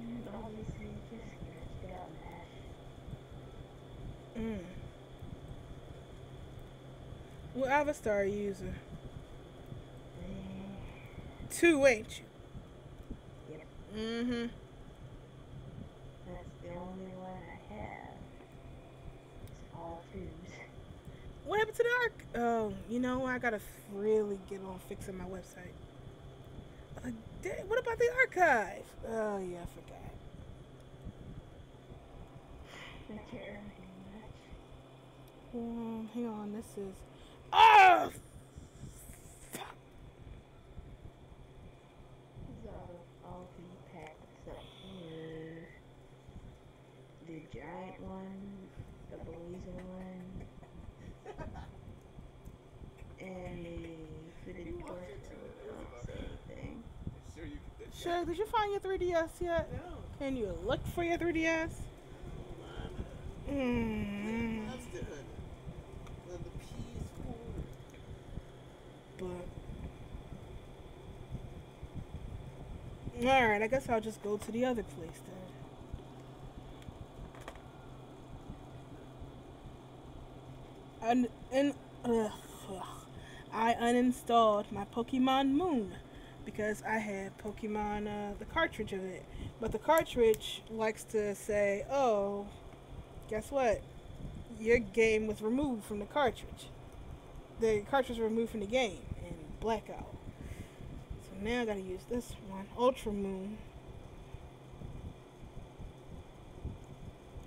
And obviously, it just stretched out and ashy. What Avastar are you using? 2, ain't you? Yep. Mm-hmm. That's the only one I have. It's all 2s. What happened to the arc? Oh, you know, I gotta really get on fixing my website. What about the archive? Oh, yeah, I forgot. I can't remember much. Hang on, this is... Oh! Fuck! These are all the packs except for the giant one, the blazer one, and the fitted torso. Don't say anything. Sure, you can. Shug, did you find your 3DS yet? No. Can you look for your 3DS? Mm. That's the hood. The PS4. But... Alright, I guess I'll just go to the other place then. I uninstalled my Pokemon Moon because I had Pokemon, the cartridge of it. But the cartridge likes to say, oh, guess what? Your game was removed from the cartridge. The cartridge was removed from the game in blackout. So now I gotta use this one, Ultra Moon.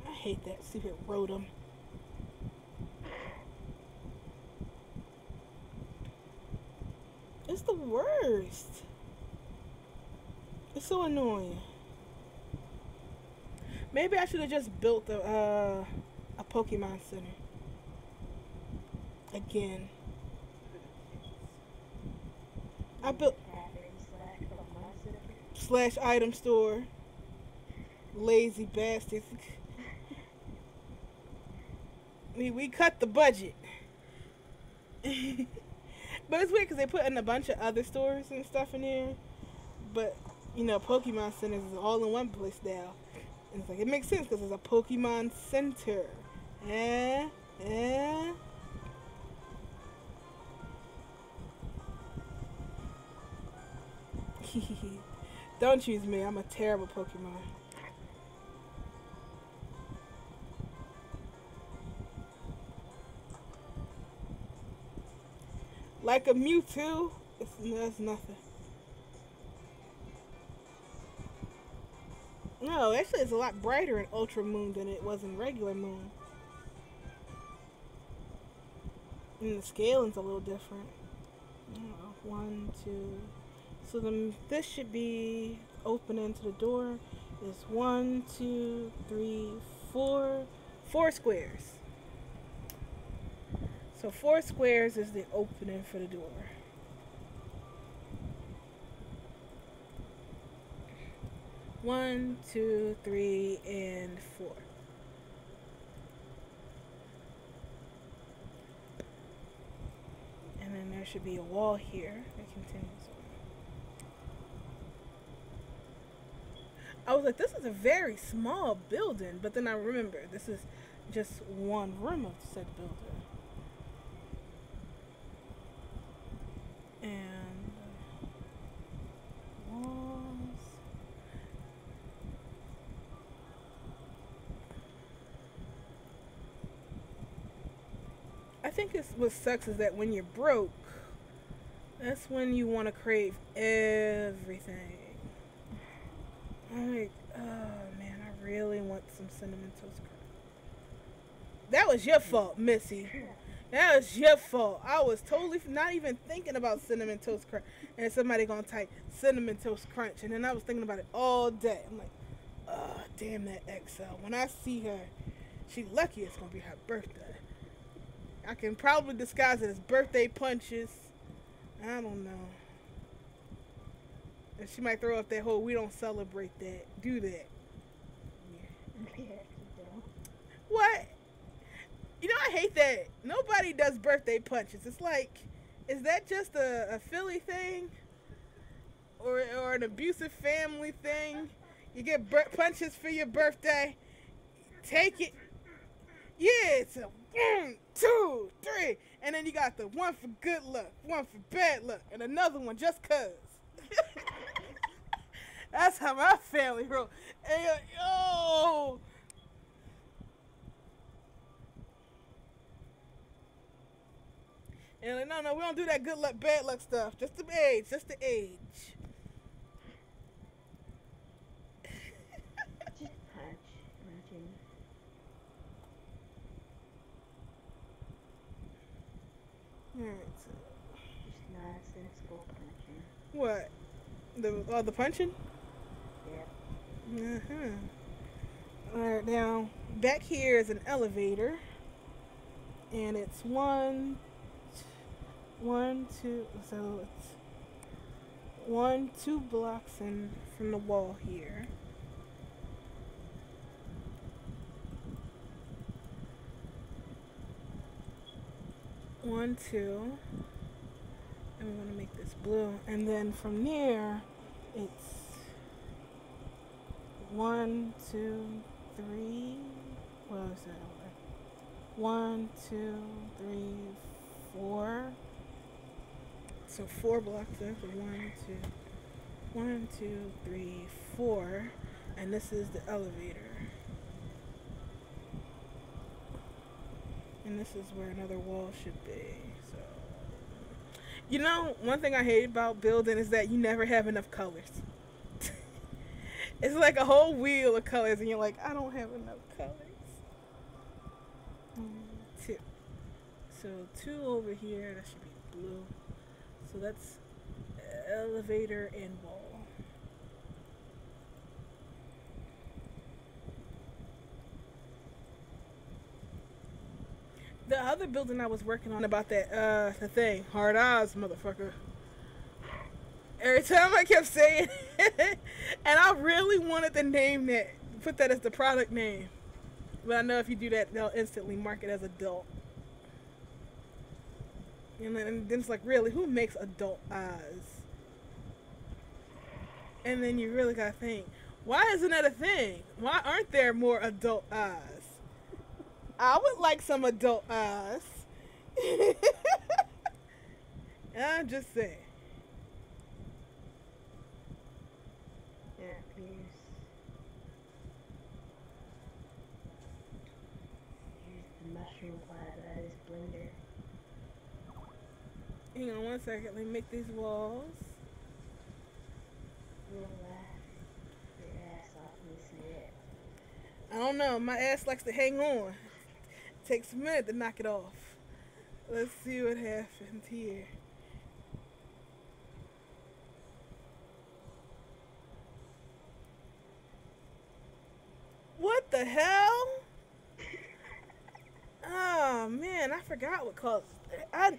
I hate that stupid Rotom. It's the worst. It's so annoying. Maybe I should have just built a Pokemon Center. Again. I built / item store. Lazy bastards. We cut the budget. But it's weird because they put in a bunch of other stores and stuff in there. But, you know, Pokemon Centers is all in one place now. And it's like, it makes sense because it's a Pokemon Center. Don't choose me. I'm a terrible Pokemon. Like a Mewtwo, it's nothing. No, actually it's a lot brighter in Ultra Moon than it was in regular Moon. And the scaling's a little different. 1, 2. So then this should be opening to the door. Is 1, 2, 3, 4. 4 squares. So 4 squares is the opening for the door. 1, 2, 3, and 4. And then there should be a wall here that continues on. I was like, this is a very small building, but then I remember this is just one room of said building. And walls. I think it's what sucks is that when you're broke, that's when you want to crave everything. I'm like, oh man, I really want some cinnamon toast crunch. That was your fault, Missy. That was your fault. I was totally not even thinking about cinnamon toast crunch, and somebody gonna type cinnamon toast crunch, and then I was thinking about it all day. I'm like, oh damn that XL. When I see her, she lucky it's gonna be her birthday. I can probably disguise it as birthday punches. I don't know. And she might throw up that whole "we don't celebrate that." Do that. Yeah. What? You know, I hate that. Nobody does birthday punches. It's like, is that just a Philly thing? Or an abusive family thing? You get punches for your birthday. Take it. Yeah, it's a 1, 2, 3. And then you got the one for good luck, one for bad luck, and another one just cuz. That's how my family roll. And you're like, yo. And like, no, we don't do that good luck, bad luck stuff. Just the age, just the age. Just punching. Alright, so. Just nonsensical punching. What? The punching? Yeah. Alright, now, back here is an elevator. And it's 1, 2, so it's 1, 2 blocks in from the wall here. One, 2, and we want to make this blue, and then from there, it's 1, 2, 3. What was that? 1, 2, 3, 4. So 4 blocks in for 1, 2, 3, 4, and this is the elevator. And this is where another wall should be. So, you know, one thing I hate about building is that you never have enough colors. It's like a whole wheel of colors, and you're like, I don't have enough colors. 2. So 2 over here, that should be blue. So that's elevator and wall. The other building I was working on about that, the thing, hard eyes, motherfucker. Every time I kept saying it, and I really wanted to name that, put that as the product name. But I know if you do that, they'll instantly mark it as adult. And then it's like, really, who makes adult eyes? And then you really gotta think, why isn't that a thing? Why aren't there more adult eyes? I would like some adult eyes. I'm just saying. Yeah, please. Use the mushroom cloud out of this blender. Hang on 1 second. Let me make these walls. You'll laugh your ass off when you see it. I don't know. My ass likes to hang on. It takes a minute to knock it off. Let's see what happens here. What the hell? Oh man, I forgot what colors. I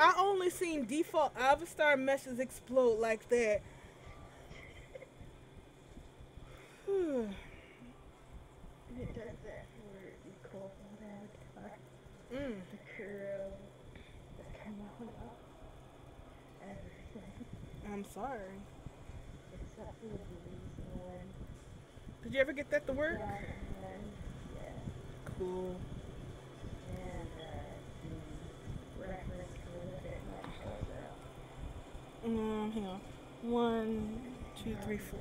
I only seen default Avastar meshes explode like that. It does that for the cold avatar. Mm. The curl, the kimono, everything. I'm sorry. Except for the blues one. Did you ever get that to work? That one, yeah. Cool. And the reference for the bitmap shows up. Hang on. 1, 2, 3, 4.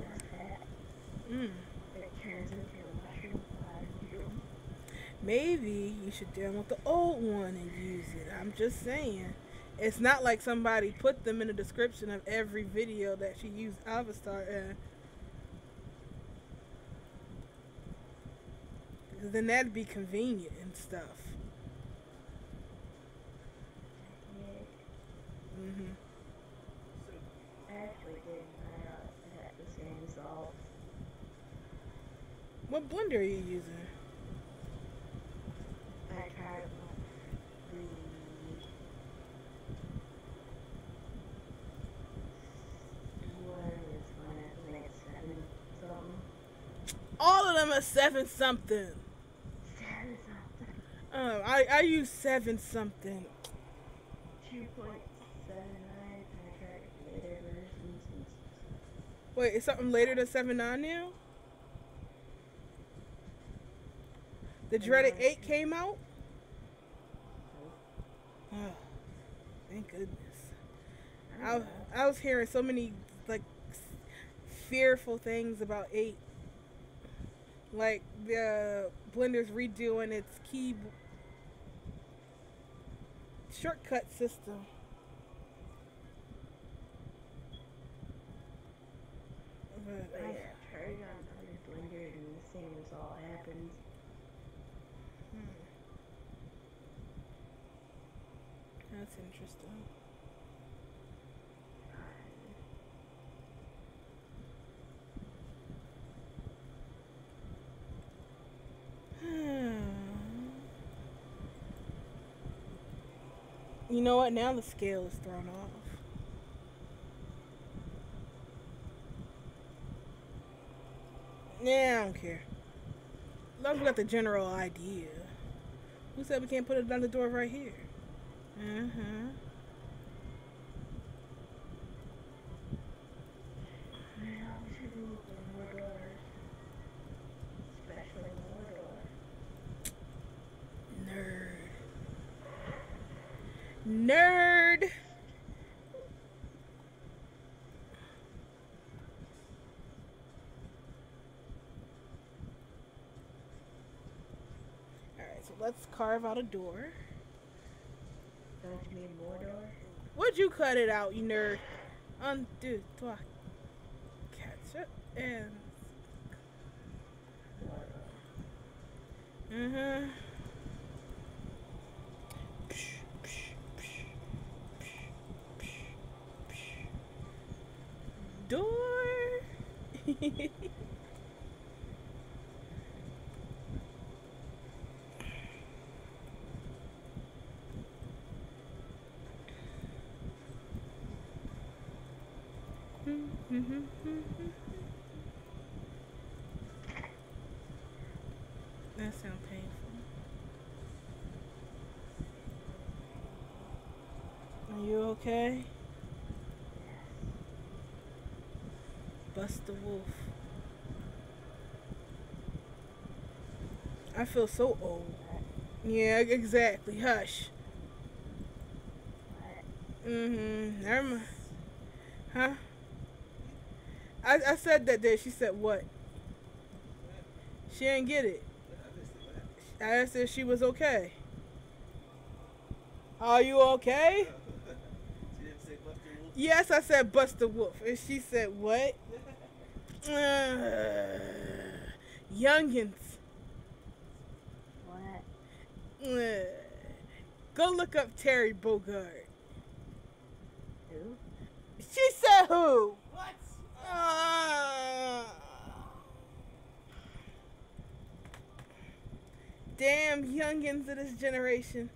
Mm. It turns into a mushroom cloud. Maybe you should download the old one and use it. I'm just saying. It's not like somebody put them in the description of every video that she used Avastar in. Then that'd be convenient and stuff. Mm-hmm. I actually did find out it had the same results. What blender are you using? I tried the what is one at like 7 something. All of them are 7 something. 7 something. I use 7 something. 2.79. I tried later versions. Wait, is something later than 7.9 now? The dreaded 8 came out? Oh, thank goodness. I was hearing so many like fearful things about 8. Like the Blender's redoing its key shortcut system. But, I tried on other Blender and the same result happens. That's interesting. You know what? Now the scale is thrown off. Yeah, I don't care. As long as we got the general idea. Who said we can't put it on the door right here? Mm-hmm. Well, we should move more doors. Especially more doors. Nerd. Alright, so let's carve out a door. Don't you need more doors? Would you cut it out, you nerd? Undo, toi. Catch up and. Mm-hmm. Door. That sounds painful. Are you okay? Bust the wolf. I feel so old. Yeah, exactly. Hush. Never mind. Huh? I said that there. She said what? She didn't get it. I asked if she was okay. Are you okay? She didn't say Buster Wolf. Yes, I said bust the wolf. And she said what? Youngins. What? Go look up Terry Bogard. Who? She said who? What? Damn youngins of this generation.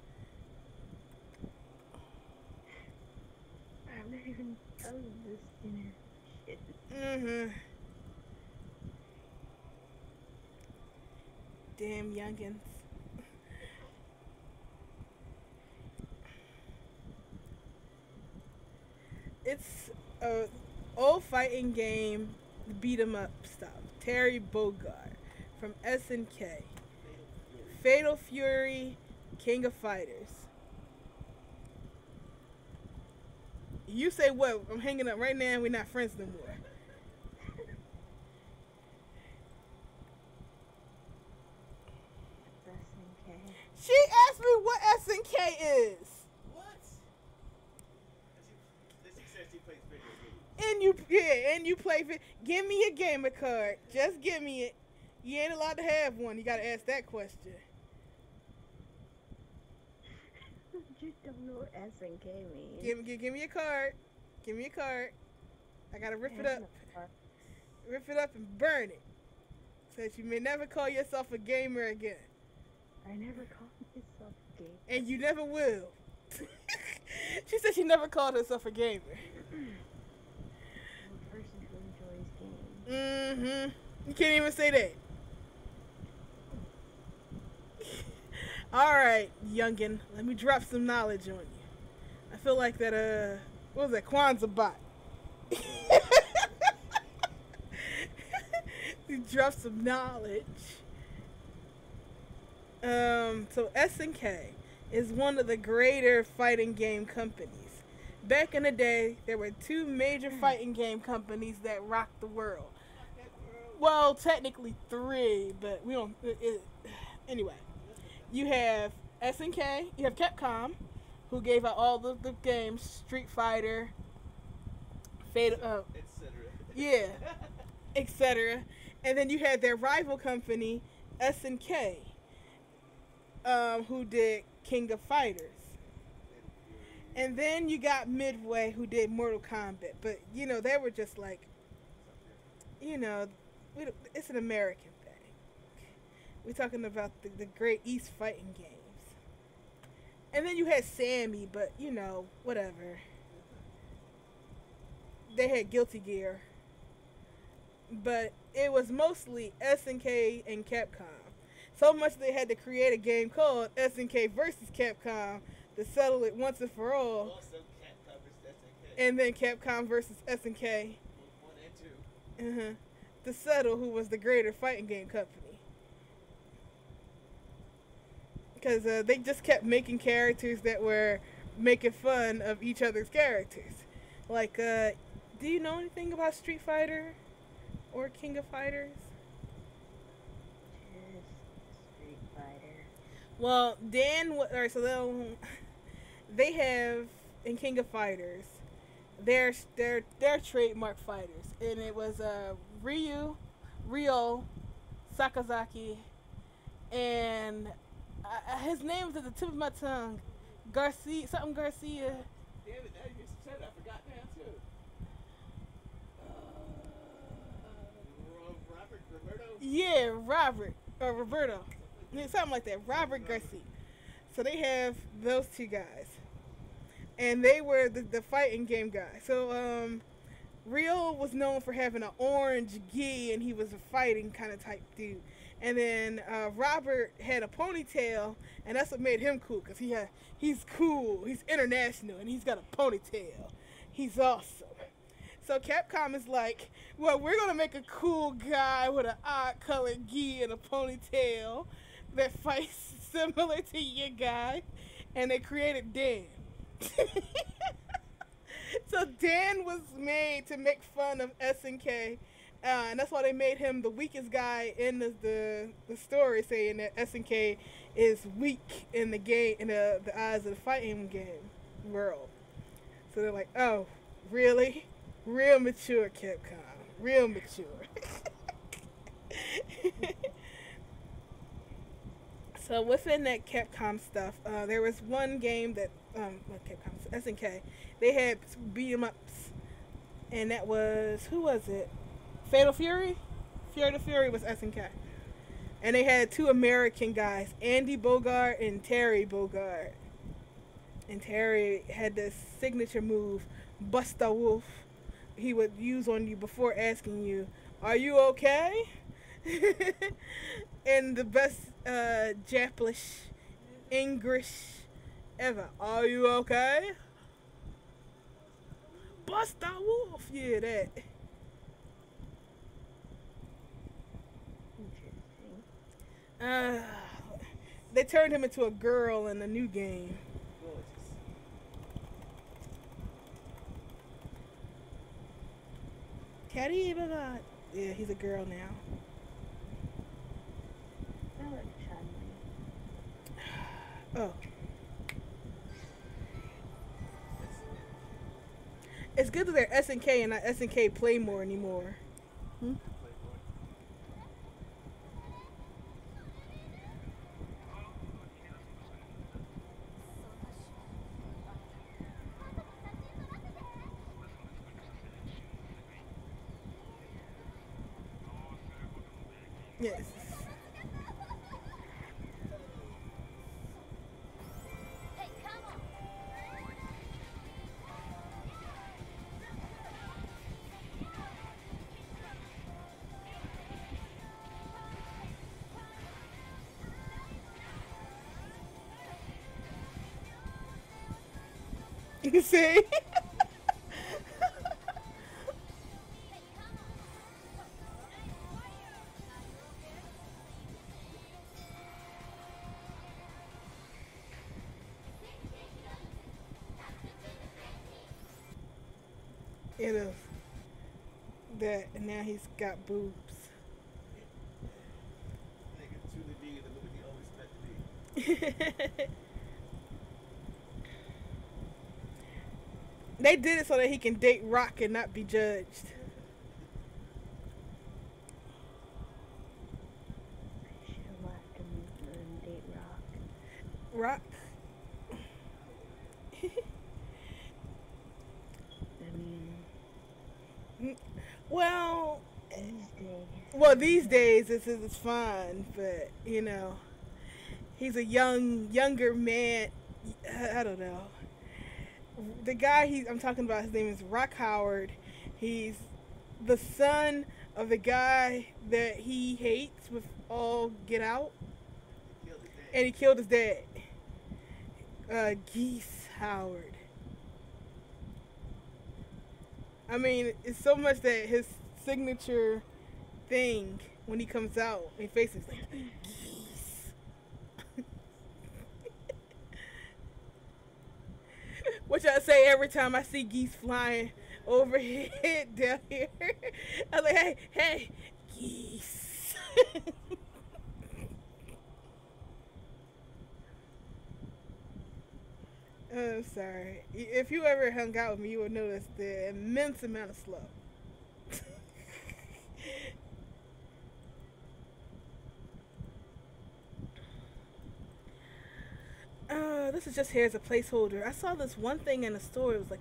even know this generation. Mm-hmm. Damn youngins. It's a old fighting game, beat 'em up stuff. Terry Bogard from SNK. Fatal Fury. Fatal Fury, King of Fighters. You say what? I'm hanging up right now. We're not friends no more. That's SNK. She asked me what SNK is. What? She said she plays video games. And you play. Give me a gamer card. Just give me it. You ain't allowed to have one. You gotta ask that question. You don't know what SNK means. Give me a card. Give me a card. I gotta rip it up. Rip it up and burn it. So that you may never call yourself a gamer again. I never called myself gay. And you never will. She said she never called herself a gamer. I'm a person who enjoys games. Mm-hmm. You can't even say that. Alright, youngin. Let me drop some knowledge on you. I feel like that, what was that? Kwanzaa bot. You drop some knowledge. So SNK is one of the greater fighting game companies. Back in the day, there were two major fighting game companies that rocked the world. Well, technically three, but we don't. Anyway, you have SNK, you have Capcom, who gave out all the games, Street Fighter, Fatal, Etc. yeah, etc. And then you had their rival company, SNK, who did King of Fighters. And then you got Midway, who did Mortal Kombat. But, you know, they were just like, you know, it's an American thing. We're talking about the Great East fighting games. And then you had Sammy, but, you know, whatever. They had Guilty Gear. But it was mostly SNK and Capcom. So much they had to create a game called SNK versus Capcom to settle it once and for all. Also, Capcom vs. SNK. And then Capcom versus SNK. 1 and 2. To settle who was the greater fighting game company. Because they just kept making characters that were making fun of each other's characters. Like, do you know anything about Street Fighter or King of Fighters? Just Street Fighter. Well, alright, so they have in King of Fighters, their trademark fighters, and it was Ryo, Sakazaki, and his name was at the tip of my tongue, Garcia. Damn it, now you said it, I forgot now too. Robert, Roberto? Yeah, Robert or Roberto, yeah, something like that. Robert Garcia. So they have those two guys, and they were the fighting game guys. So Rio was known for having an orange gi, and he was a fighting kind of type dude. And then Robert had a ponytail, and that's what made him cool, because he's cool, he's international, and he's got a ponytail. He's awesome. So Capcom is like, well, we're going to make a cool guy with an odd-colored gi and a ponytail that fights similar to your guy, and they created Dan. So Dan was made to make fun of SNK, and that's why they made him the weakest guy in the story, saying that SNK is weak in the game, in the eyes of the fighting game world. So they're like, oh, really? Real mature, Capcom. Real mature. So within that Capcom stuff, there was one game that Capcom, SNK, they had beat 'em ups, and that was, who was it? Fatal Fury. Fatal Fury was SNK, and they had two American guys, Andy Bogart and Terry Bogart. And Terry had this signature move, Bust a Wolf, he would use on you before asking you, "Are you okay?" And the best Japlish English ever. "Are you okay?" Bust a Wolf. Yeah, that. Interesting. Uh, they turned him into a girl in the new game. Gorgeous. Cariba. Yeah, he's a girl now. I like Chun-Li. Oh, it's good that they're SNK and not SNK Playmore anymore. Hmm? Playboy. Yes. You see? It is. That, and now he's got boobs. Nigga truly be the movie he always meant to be. They did it so that he can date Rock and not be judged. I should have left him and date Rock. Rock. I mean, Well, these days. it's fine, but you know, he's a younger man. I don't know. The guy I'm talking about, his name is Rock Howard. He's the son of the guy that he hates with all get out, He killed his dad. and he killed his dad. Geese Howard. I mean, it's so much that his signature thing when he comes out, his face is like geese. Which I say every time I see geese flying overhead down here. I'm like, hey, geese. I'm sorry. If you ever hung out with me, you would notice the immense amount of slow. This is just here as a placeholder. I saw this one thing in the store. It was like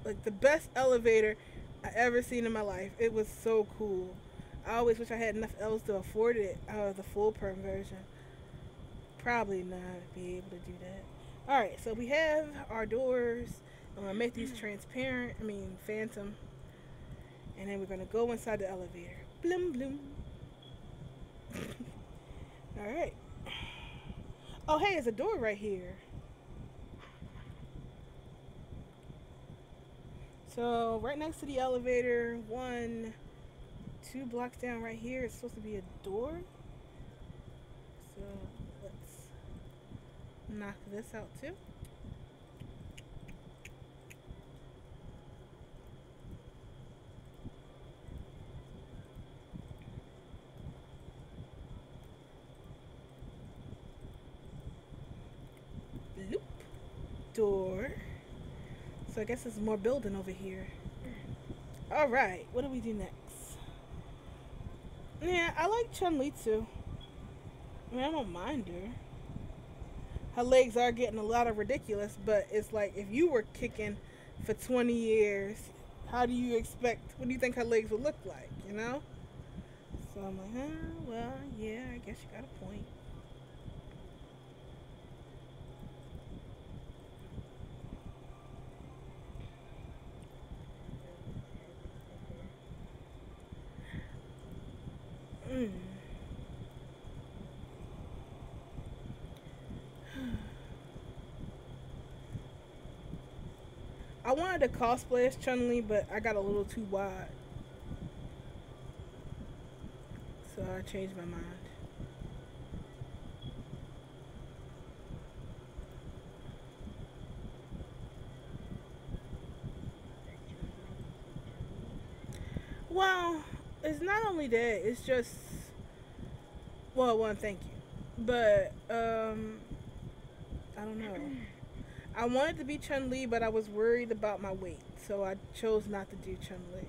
like the best elevator I ever seen in my life. It was so cool. I always wish I had enough L's to afford it. The full perm version. Probably not be able to do that. All right, so we have our doors. I'm gonna make these transparent. Phantom. And then we're gonna go inside the elevator. Bloom bloom. All right. Oh, hey, there's a door right here. So right next to the elevator, 2 blocks down right here is supposed to be a door. So let's knock this out too. Bloop. Door. So I guess there's more building over here. Alright, what do we do next? Yeah, I like Chun-Li too. I don't mind her. Her legs are getting a lot of ridiculous, but it's like if you were kicking for 20 years, what do you think her legs would look like, you know? So I'm like, well, yeah, I guess you got a point. I wanted to cosplay as Chun-Li, but I got a little too wide. So I changed my mind. Well, it's not only that, it's just, well, one, thank you. But I don't know. I wanted to be Chun Li, but I was worried about my weight, so I chose not to do Chun Li.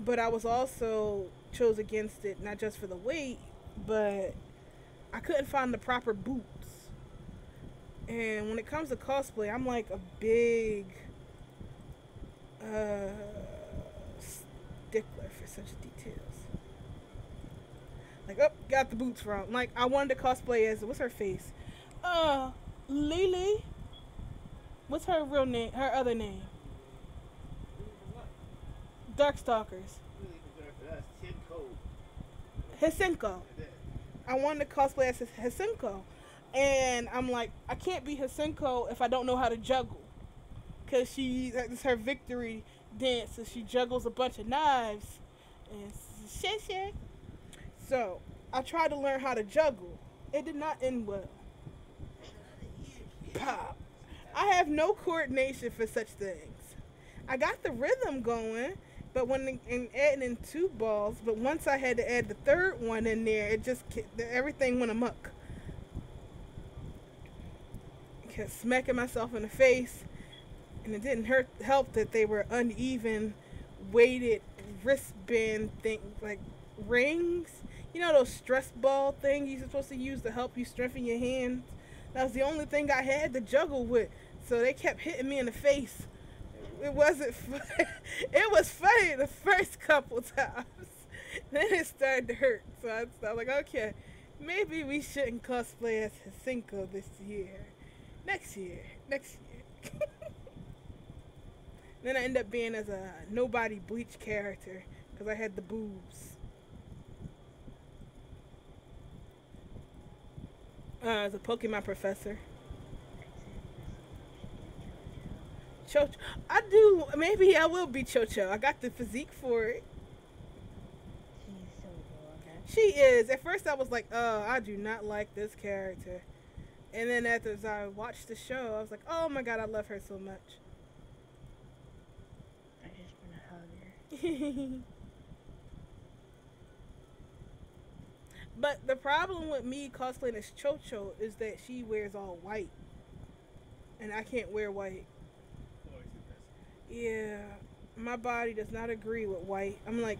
But I was also chose against it not just for the weight, but I couldn't find the proper boots. And when it comes to cosplay, I'm like a big uh, stickler for such details. Like, oh, got the boots wrong. Like, I wanted to cosplay as, what's her face? Lily. What's her real name? Her other name? Darkstalkers. Hisenko. I wanted to cosplay as Hisenko. And I'm like, I can't be Hisenko if I don't know how to juggle. Because that's her victory dance. So she juggles a bunch of knives. And shit. So, I tried to learn how to juggle. It did not end well. Pop. I have no coordination for such things. I got the rhythm going, but when adding in two balls, but once I had to add the third one in there, it just, everything went amok. I kept smacking myself in the face, and it didn't help that they were uneven, weighted wristband thing, like rings. You know those stress ball things you're supposed to use to help you strengthen your hands? That was the only thing I had to juggle with. So they kept hitting me in the face. It wasn't fun. It was funny the first couple times. Then it started to hurt. So I was like, okay, maybe we shouldn't cosplay as Hisenko this year. Next year. Then I ended up being as a nobody bleach character because I had the boobs. As a Pokemon professor. Chocho. I do. Maybe I will be Chocho. I got the physique for it. She's so adorable. She is. At first I was like, oh, I do not like this character. And then after I watched the show, I was like, oh my god, I love her so much. I just want to hug her. But the problem with me cosplaying as Chocho is that she wears all white. And I can't wear white. Yeah, my body does not agree with white. I'm like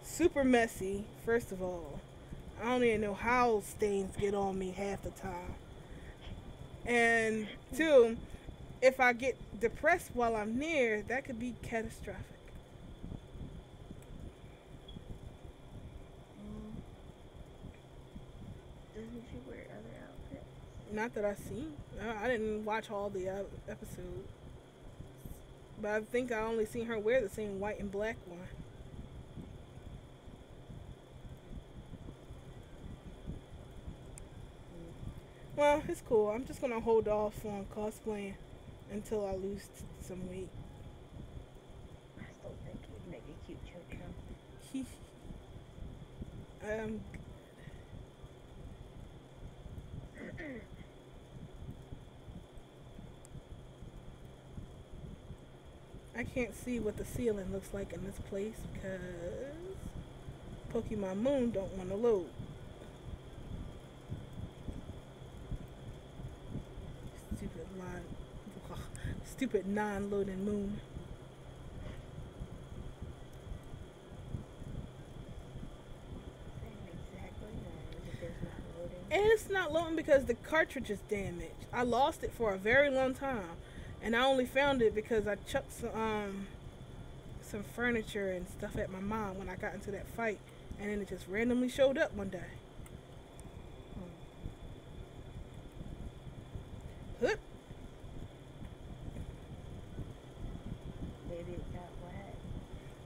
super messy, first of all. I don't even know how stains get on me half the time. And two, if I get depressed while I'm near, that could be catastrophic. Doesn't she wear other outfits? Not that I've seen. I didn't watch all the episodes. But I think I only seen her wear the same white and black one. Well, it's cool. I'm just going to hold off on cosplaying until I lose some weight. I still think you'd make a cute Chocho. um, I can't see what the ceiling looks like in this place because Pokemon Moon don't want to load. Stupid non-loading Moon. And it's not loading because the cartridge is damaged. I lost it for a very long time. And I only found it because I chucked some furniture and stuff at my mom when I got into that fight. And then it just randomly showed up one day. Hup. Maybe it got wet.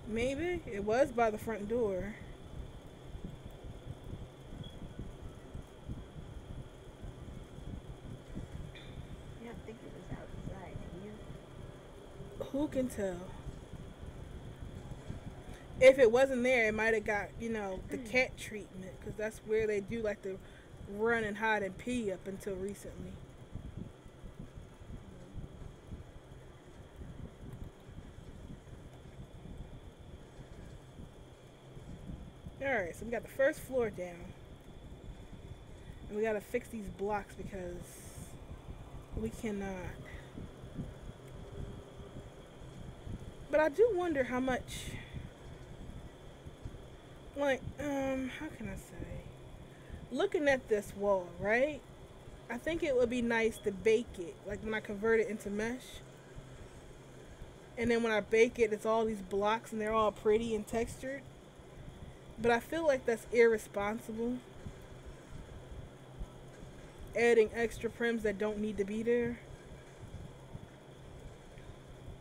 Maybe. It was by the front door. Yeah, I think it was outside. Do you? Who can tell? If it wasn't there, it might have got, the cat treatment, because that's where they do like to run and hide and pee up until recently. Alright, so we got the first floor down. And we gotta fix these blocks because we cannot. But I do wonder how much, like, how can I say? Looking at this wall, right? I think it would be nice to bake it, like when I convert it into mesh. And then when I bake it, it's all these blocks and they're all pretty and textured. But I feel like that's irresponsible. Adding extra prims that don't need to be there.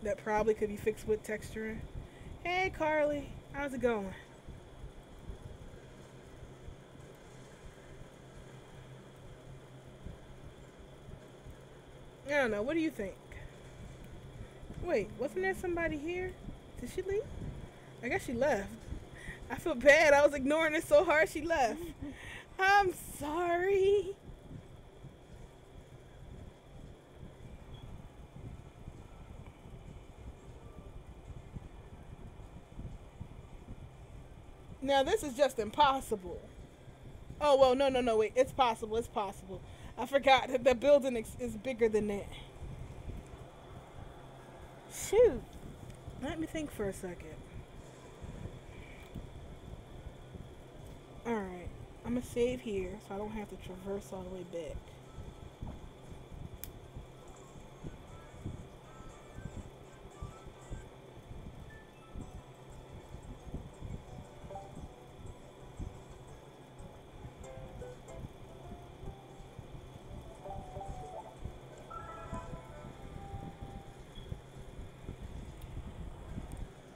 That probably could be fixed with texturing. Hey Carly, how's it going? I don't know, what do you think? Wait, wasn't there somebody here? Did she leave? I guess she left. I feel bad, I was ignoring her so hard she left. I'm sorry. Now this is just impossible. Oh, well, no, wait. It's possible. It's possible. I forgot that the building is bigger than that. Shoot. Let me think for a second. Alright. I'm going to save here so I don't have to traverse all the way back.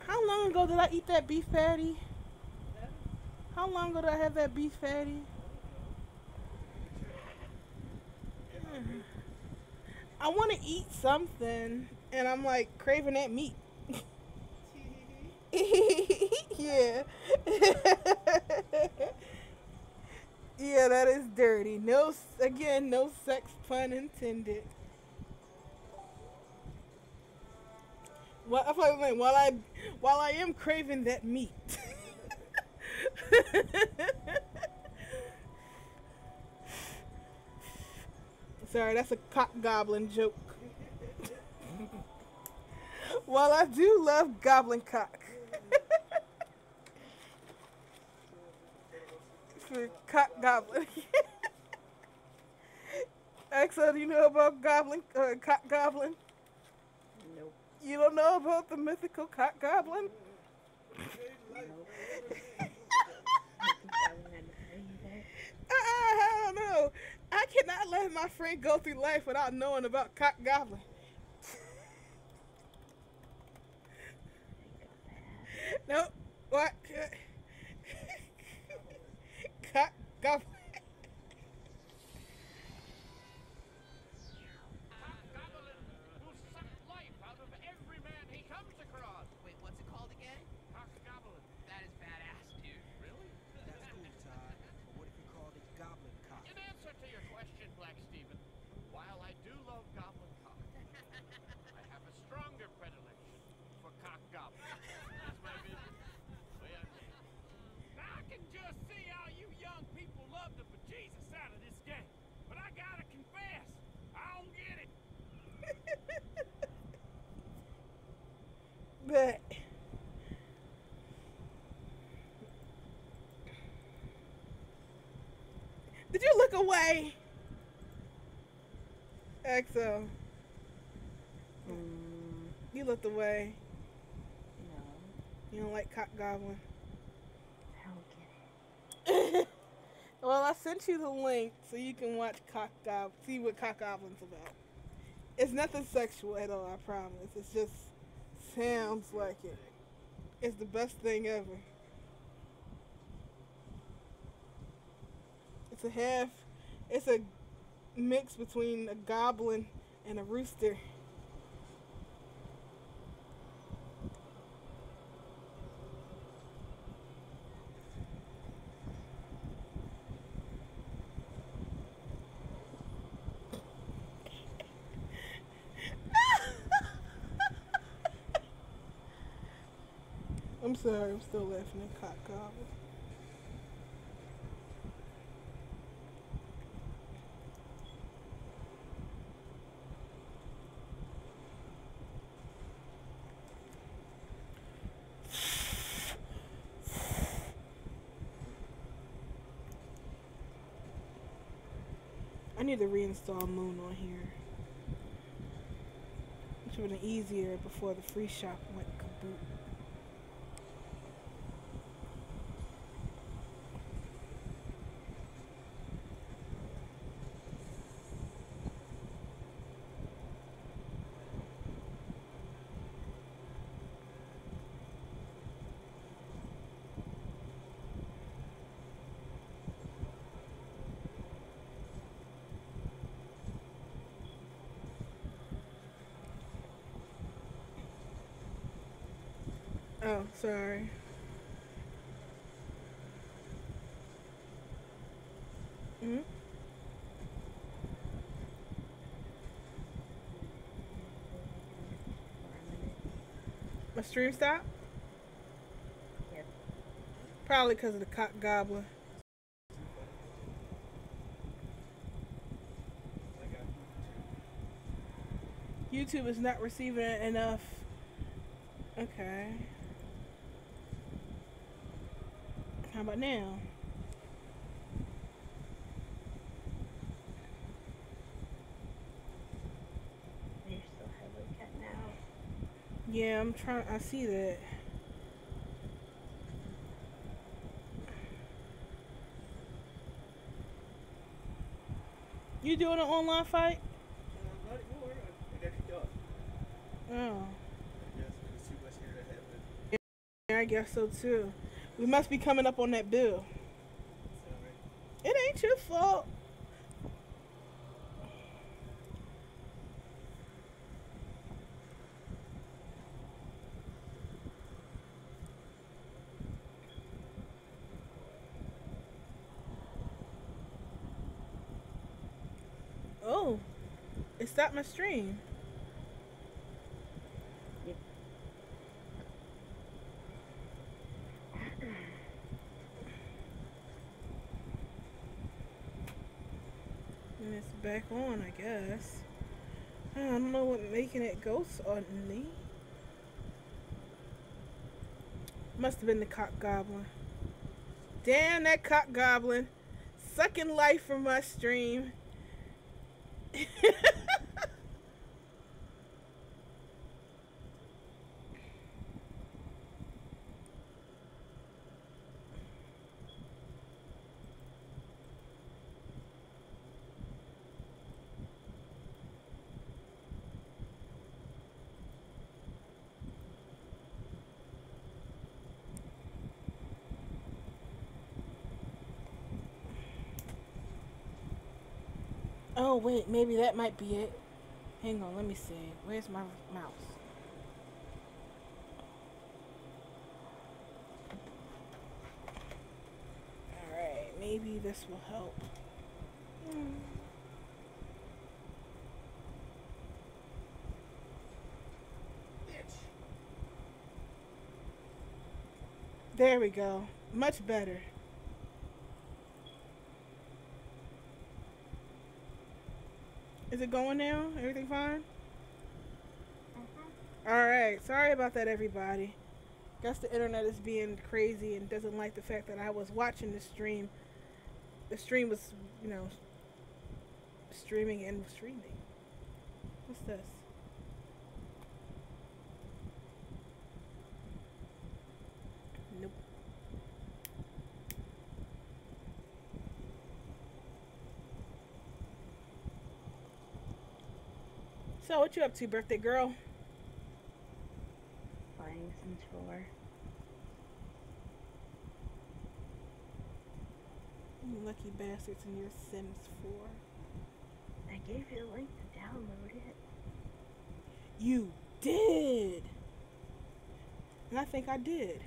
How long ago did I eat that beef patty? How long ago did I have that beef patty? I want to eat something, and I'm like craving that meat. Yeah. Yeah, that is dirty. No, again, no sex pun intended. Well, I feel like while I am craving that meat. Sorry, that's a cock goblin joke. While I do love goblin cock. For cock goblin. Axel, do you know about goblin cock goblin? Nope. You don't know about the mythical cock goblin? Nope. I don't know. I cannot let my friend go through life without knowing about cock goblin. No, what? Cock goblin. Goblin will suck life out of every man he comes across. Wait, what's it called again? Cock Goblin. That is badass, dude. Really? That's cool, Todd. But what if we called it Goblin Cock? In answer to your question, Black Stephen, while I do love goblin cock, I have a stronger predilection for cock goblin. That's my business. Way I'm made. Now I can just see how you young people love the bejesus out of this game. But I gotta confess, I don't get it. But did you look away? Exo, you looked away. No, You don't like cock goblin. I don't get it. Well, I sent you the link so you can watch see what cock goblin's about. It's nothing sexual at all, I promise. It's just sounds like it. It's the best thing ever. It's a mix between a goblin and a rooster. sorry, I'm still laughing at cock gobble. I need to reinstall Moon on here. Which would have been easier before the free shop went kaboot. Oh, sorry. Hmm? My stream stopped? Yep. Probably because of the cock gobbler. YouTube is not receiving enough. Okay. How about now? They're still heavily cutting out. Yeah, I'm trying. I see that. You doing an online fight? Not anymore. I got kicked off. Oh. I guess there was too much here that happened. Yeah, I guess so too. We must be coming up on that bill. Sorry. It ain't your fault. Oh, it stopped my stream. Yep. And it's back on, I guess. I don't know what making it go suddenly. Must have been the cock goblin. Damn, that cock goblin. Sucking life from my stream. Oh, wait, maybe that might be it. Hang on, let me see. Where's my mouse? Alright, maybe this will help. There we go. Much better. Is it going now? Everything fine? Alright, sorry about that, everybody. Guess the internet is being crazy and doesn't like the fact that I was watching the stream. The stream was, you know, streaming and streaming. What's this? Nope. So, what you up to, birthday girl? Playing some chore. You lucky bastards in your Sims 4. I gave you a link to download it. You did! And I think I did.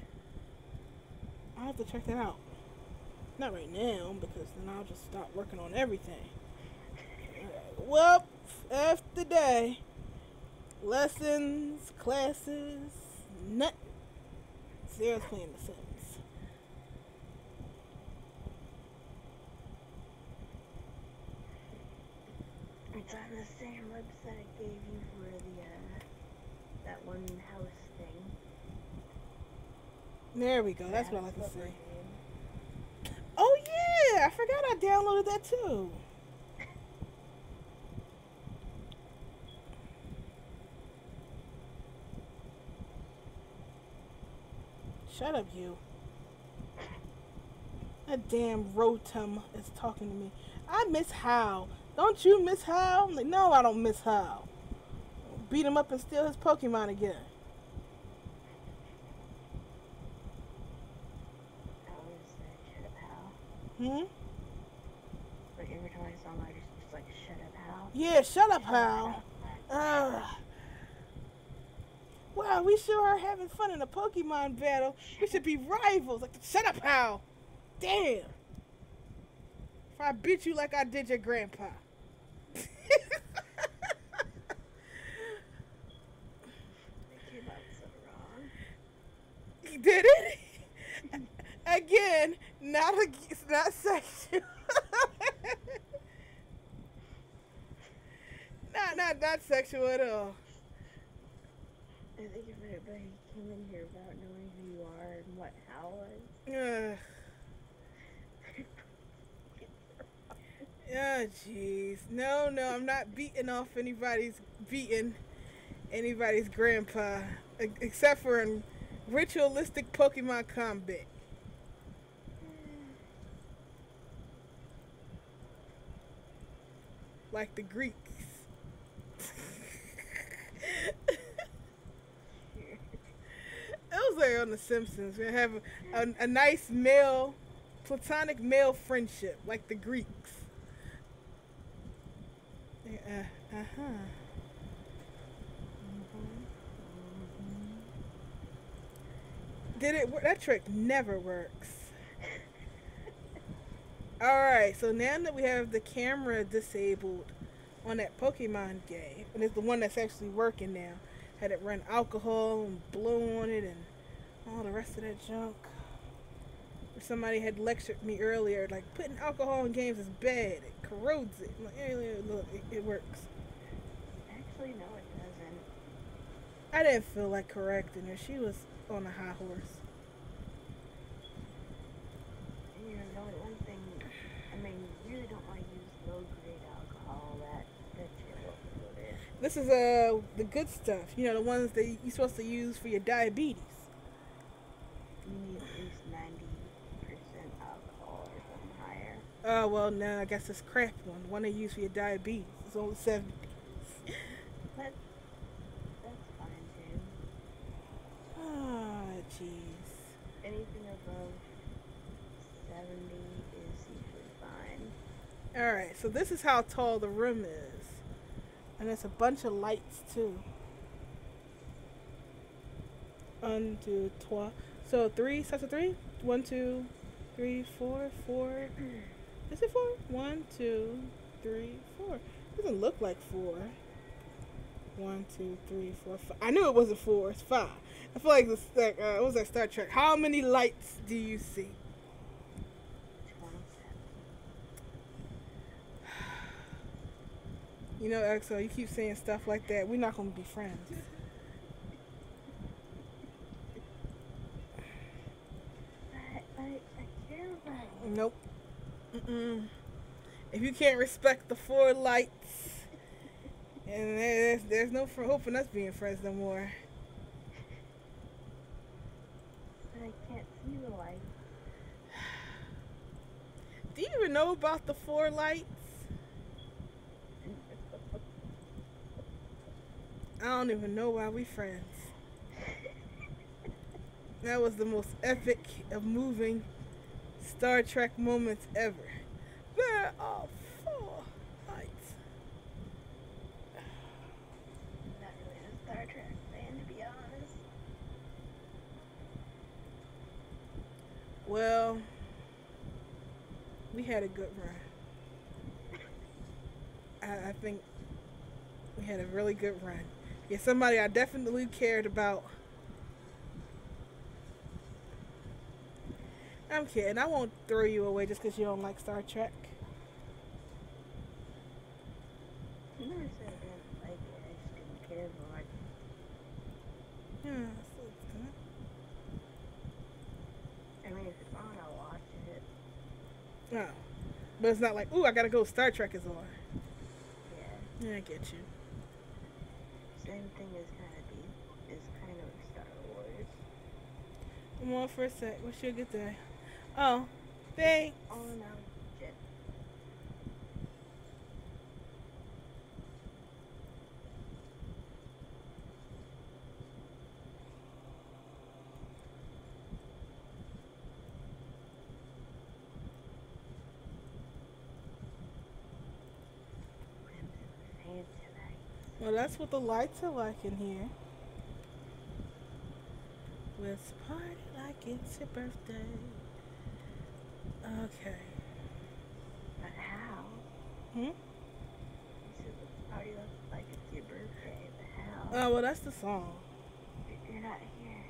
I'll have to check that out. Not right now, because then I'll just stop working on everything. Well, after day, lessons, classes, nothing. Sarah's playing The Sims. It's on the same website I gave you for the that one house thing. There we go. That's what I like to Flipper say. game. Oh yeah, I forgot I downloaded that too. Shut up, you. That damn Rotom is talking to me. I miss Hal. Don't you miss Hal? I'm like, no, I don't miss Hal. Beat him up and steal his Pokemon again. I always say, shut up, Hal. Hmm? Like every time I saw him, I just like, shut up, Hal. Yeah, shut up, Hal. Wow, we sure are having fun in a Pokemon battle. We should be rivals. Like, shut up, Hal. Damn. If I beat you like I did your grandpa. They came out so wrong. He did it again. Not sexual. not sexual at all. I think if everybody came in here without knowing who you are and what Hal was. Oh, jeez. No, I'm not beating anybody's grandpa, except for in ritualistic Pokemon combat. Like the Greeks. It was like on The Simpsons. We have a nice platonic male friendship, like the Greeks. Did it work? That trick never works. Alright, so now that we have the camera disabled on that Pokemon game, and it's the one that's actually working now, had it run alcohol and blow on it and all the rest of that junk. Somebody had lectured me earlier, like, putting alcohol in games is bad. It corrodes it. I'm like, hey, look, it works. Actually, no, it doesn't. I didn't feel like correcting her. She was on a high horse. You know, the only one thing, I mean, you really don't want to use low-grade alcohol that shit will put in. This is the good stuff. You know, the ones that you're supposed to use for your diabetes. You need at least 90% alcohol or something higher. Oh, well, no, I guess this crap one they use for your diabetes. It's only 70. That's fine, too. Ah, jeez. Anything above 70 is usually fine. Alright, so this is how tall the room is. And there's a bunch of lights, too. 1, 2, 3. So 3, sets of 3? 1, 2, 3, 4, 4. Is it 4? 1, 2, 3, 4. Doesn't look like 4. 1, 2, 3, 4, 5. I knew it wasn't 4. It's 5. I feel like this, like, what was that, Star Trek? How many lights do you see? 27. You know, Exo, you keep saying stuff like that. We're not going to be friends. I care about you. Nope. Mm-mm. If you can't respect the 4 lights, and there's no hope in us being friends no more. But I can't see the light. Do you even know about the 4 lights? I don't even know why we friends. That was the most epic of moving Star Trek moments ever. There are 4 lights. I'm not really a Star Trek fan, to be honest. Well, we had a good run. I think we had a really good run. Yeah, somebody I definitely cared about I'm kidding. I won't throw you away just because you don't like Star Trek. I never said I didn't like it. I just didn't care for it. Yeah, so it's I mean, if it's on, I'll watch it. good. Oh. But it's not like, ooh, I gotta go. Star Trek is on. Yeah. Yeah, I get you. Same thing as kind of Star Wars. I'm on for a sec. What's your good day? Oh, thanks. All in all, jet. Fancy lights. Well, that's what the lights are like in here. Let's party like it's your birthday. Okay. But how? Hmm? You said the party looks like it's your birthday, but how? Oh, well, that's the song. You're not here.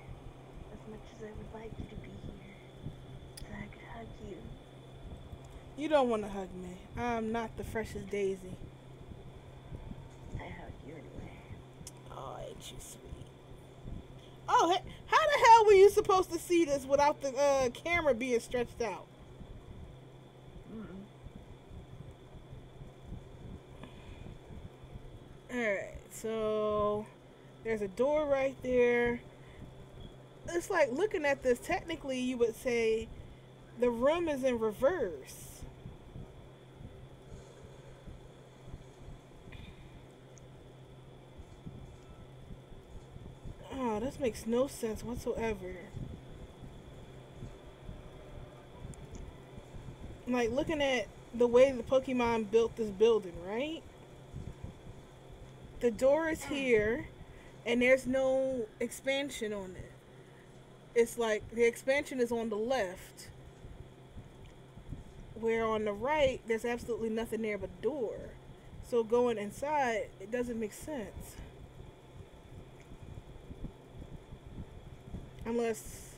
As much as I would like you to be here, so I could hug you. You don't want to hug me. I'm not the freshest daisy. I hug you anyway. Oh, ain't you sweet? Oh, how the hell were you supposed to see this without the camera being stretched out? Alright, so there's a door right there. It's like looking at this, technically you would say the room is in reverse. Oh, this makes no sense whatsoever. Like looking at the way the Pokemon built this building, right? The door is here and there's no expansion on it. It's like the expansion is on the left, where on the right there's absolutely nothing there but door. So going inside, it doesn't make sense. Unless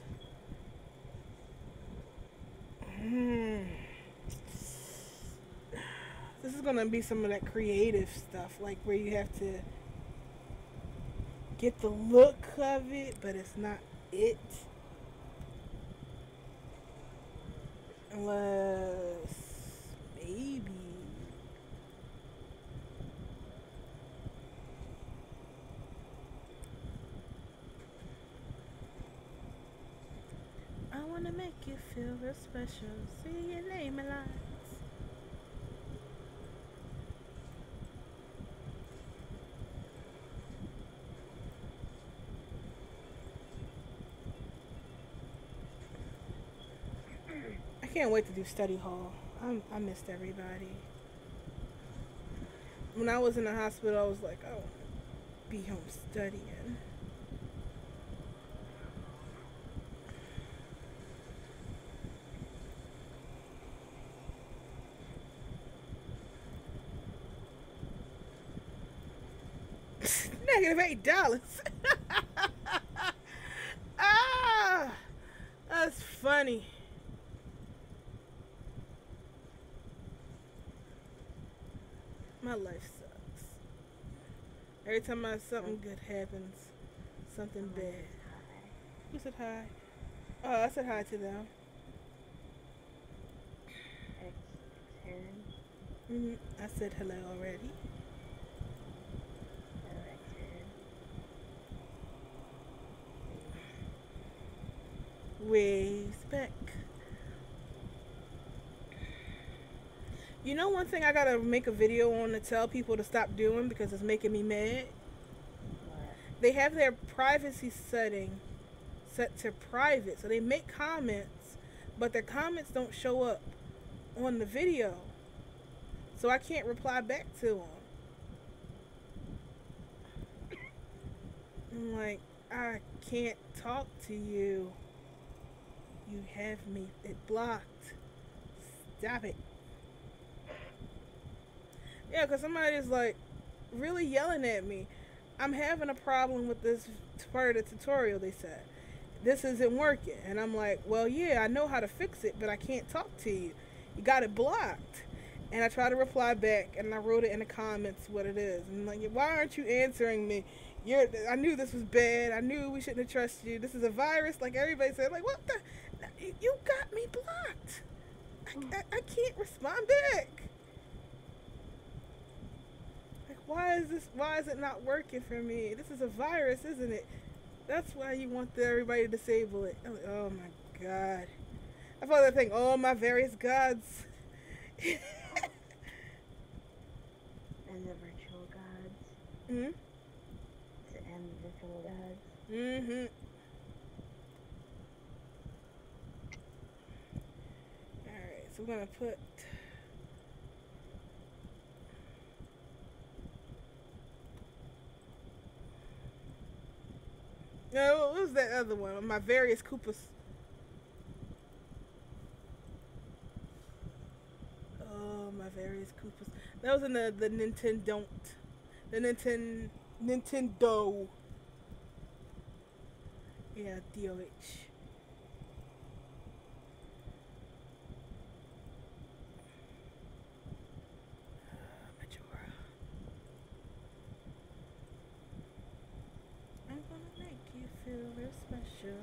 this is gonna be some of that creative stuff, like where you have to get the look of it, but it's not it. Unless maybe I wanna make you feel real special. See your name in lights. I can't wait to do study hall. I missed everybody. When I was in the hospital, I was like, I want to be home studying. -$8. Ah, that's funny. My life sucks. Every time something good happens, something bad. Who said hi? Oh, I said hi to them. I said hello already. Ways back. You know one thing I gotta make a video on to tell people to stop doing because it's making me mad? They have their privacy setting set to private. So they make comments, but their comments don't show up on the video. So I can't reply back to them. I'm like, I can't talk to you. You have me blocked. Stop it. Yeah, because somebody's like really yelling at me. I'm having a problem with this part of the tutorial, they said. this isn't working. And I'm like, well, yeah, I know how to fix it, but I can't talk to you. You got it blocked. And I try to reply back, and I wrote it in the comments what it is. And I'm like, why aren't you answering me? I knew this was bad. I knew we shouldn't have trusted you. This is a virus, like everybody said. Like, what the? You got me blocked. I can't respond back. Like, why is it not working for me? This is a virus, isn't it? That's why you want everybody to disable it. I'm like, oh my God. I thought that thing, oh, my various gods. And the virtual gods. Mm-hmm. To end the virtual gods. Mm-hmm. Alright, so we're gonna put no, what was that other one? My various Koopas. Oh, my various Koopas. That was in the Nintendo. The Nintendo. Yeah, DOH. Majora. I'm gonna make you feel real special.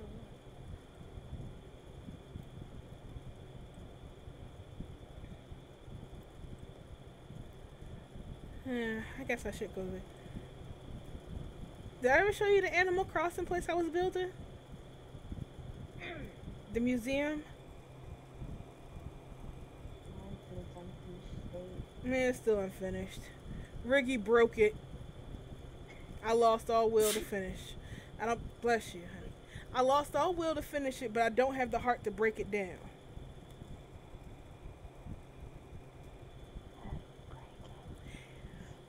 I guess I should go there. Did I ever show you the Animal Crossing place I was building? The museum? Man, it's still unfinished. Riggy broke it. I lost all will to finish. I don't, bless you, honey. I lost all will to finish it, but I don't have the heart to break it down.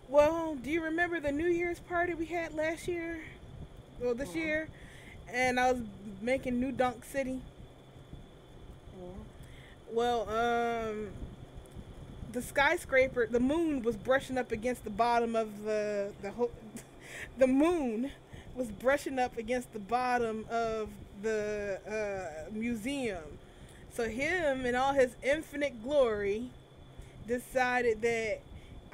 Well, do you remember the New Year's party we had last year? Well, this year? And I was making New Donk City. Well, the skyscraper, the moon was brushing up against the bottom of the moon was brushing up against the bottom of the museum. So him in all his infinite glory decided that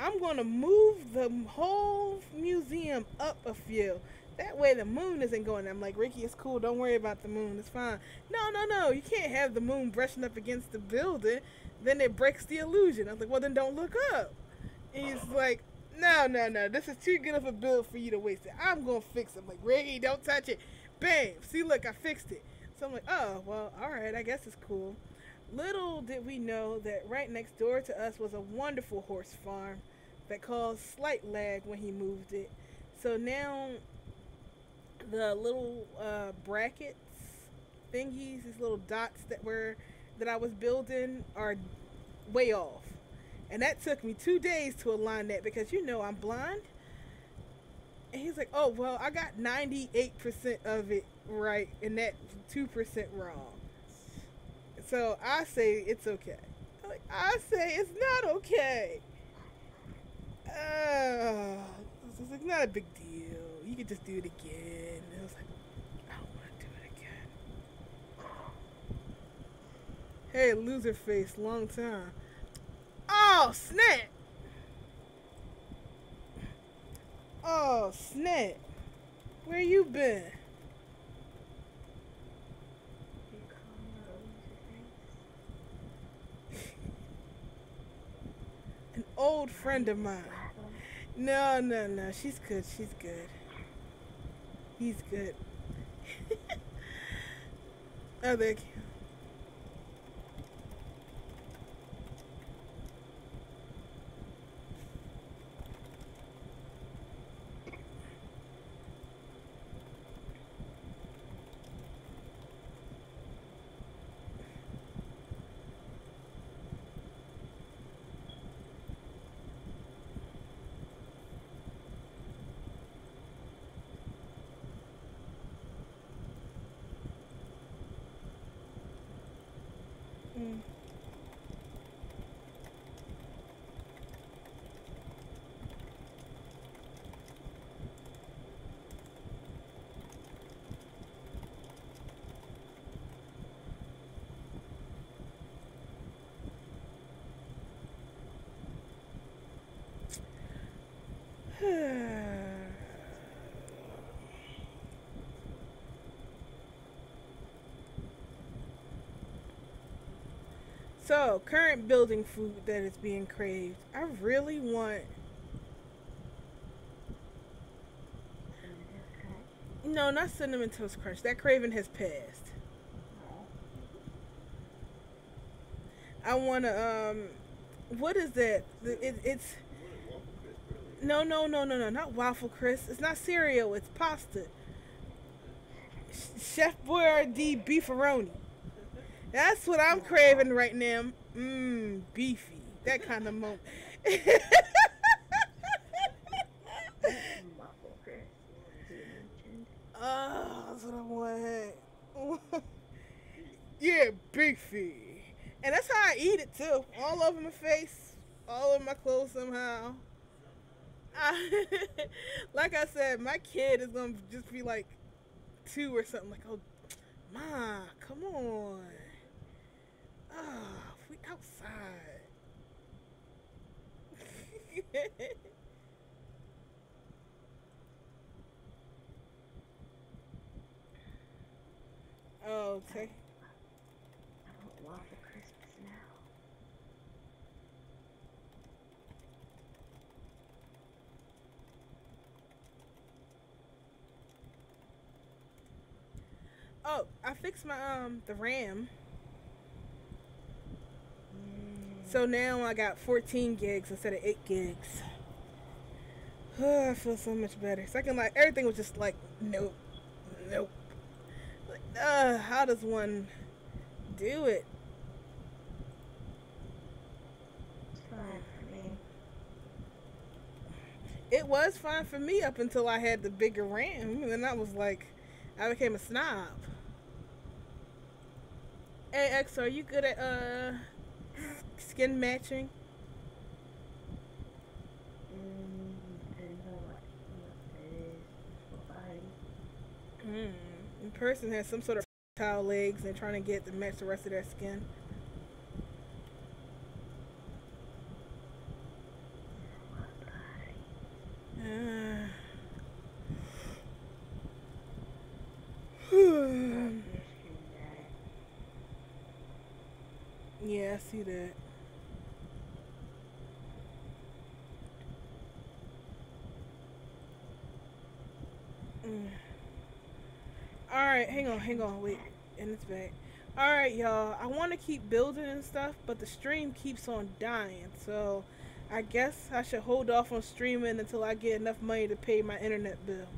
I'm going to move the whole museum up a few. That way the moon isn't going. I'm like, Ricky, it's cool. Don't worry about the moon. It's fine. No. You can't have the moon brushing up against the building. Then it breaks the illusion. I was like, well, then don't look up. And he's like, no. This is too good of a build for you to waste it. I'm going to fix it. I'm like, Ricky, don't touch it. Bam. See, look, I fixed it. So I'm like, oh, well, all right. I guess it's cool. Little did we know that right next door to us was a wonderful horse farm that caused slight lag when he moved it. So now the little brackets thingies, these little dots that I was building are way off. And that took me 2 days to align that because you know I'm blind. And he's like, oh, well, I got 98% of it right and that 2% wrong. So I say it's okay. I say it's not okay. It's like not a big deal. You could just do it again. And I was like, I don't want to do it again. Hey, loser face, long time. Oh, snap! Oh, snap! Where you been? An old friend of mine. No. She's good. He's good. Oh, there you go. So, current building food that is being craved. I really want. Cinnamon Toast Crunch. No, not Cinnamon Toast Crunch. That craving has passed. Oh, I want to, what is that? It's. No, no, no, no, no. Not Waffle Crisp. It's not cereal. It's pasta. Chef Boyardee beefaroni. That's what I'm craving right now. Mmm, beefy. That kind of moment. Waffle Crisp. You mentioned. Oh, that's what I want. Yeah, beefy. And that's how I eat it too. All over my face, all over my clothes somehow. Like I said, my kid is gonna just be like 2 or something. Like, oh, Ma, come on. Oh, we outside. Oh, okay. I want Waffle Crisps now. Oh, I fixed my the RAM. So now I got 14 gigs instead of 8 gigs. I feel so much better. Second, like everything was just like nope, nope. Like, how does one do it? It's fine for me. It was fine for me up until I had the bigger RAM, and then I was like, I became a snob. Hey X, are you good at skin matching? Depends on what it is. What body. The person has some sort of towel legs and trying to get to match the rest of their skin. What body. Yeah, I see that. Alright, hang on, wait. And it's back. Alright, y'all. I want to keep building and stuff, but the stream keeps on dying. So, I guess I should hold off on streaming until I get enough money to pay my internet bill.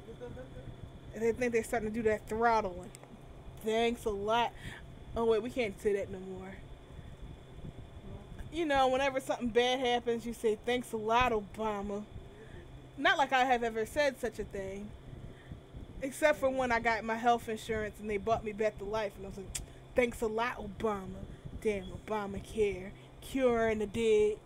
And they think they're starting to do that throttling. Thanks a lot. Oh, wait, we can't say that no more. You know, whenever something bad happens, you say, thanks a lot, Obama. Not like I have ever said such a thing. Except for when I got my health insurance and they brought me back to life. And I was like, thanks a lot, Obama. Damn, Obamacare. Curing the dead.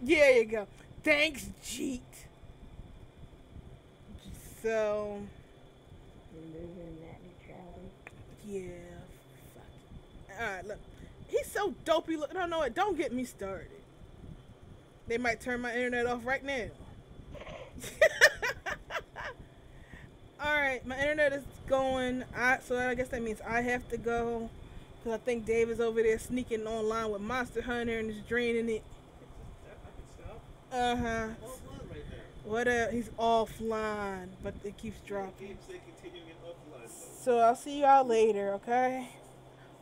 Yeah, you go. Thanks, Jeet. So, Removing that neutrality. yeah, fuck it. Alright, look. He's so dopey. Look, no, no, don't get me started. They might turn my internet off right now. Alright, my internet is going. So I guess that means I have to go. Because I think Dave is over there sneaking online with Monster Hunter and is draining it. Uh-huh. What else? He's offline, but it keeps dropping. So I'll see y'all later, okay?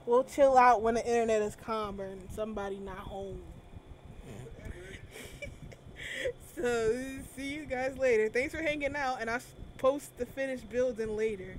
We'll chill out when the internet is calmer and somebody not home. So see you guys later. Thanks for hanging out, and I'll post the finished building later.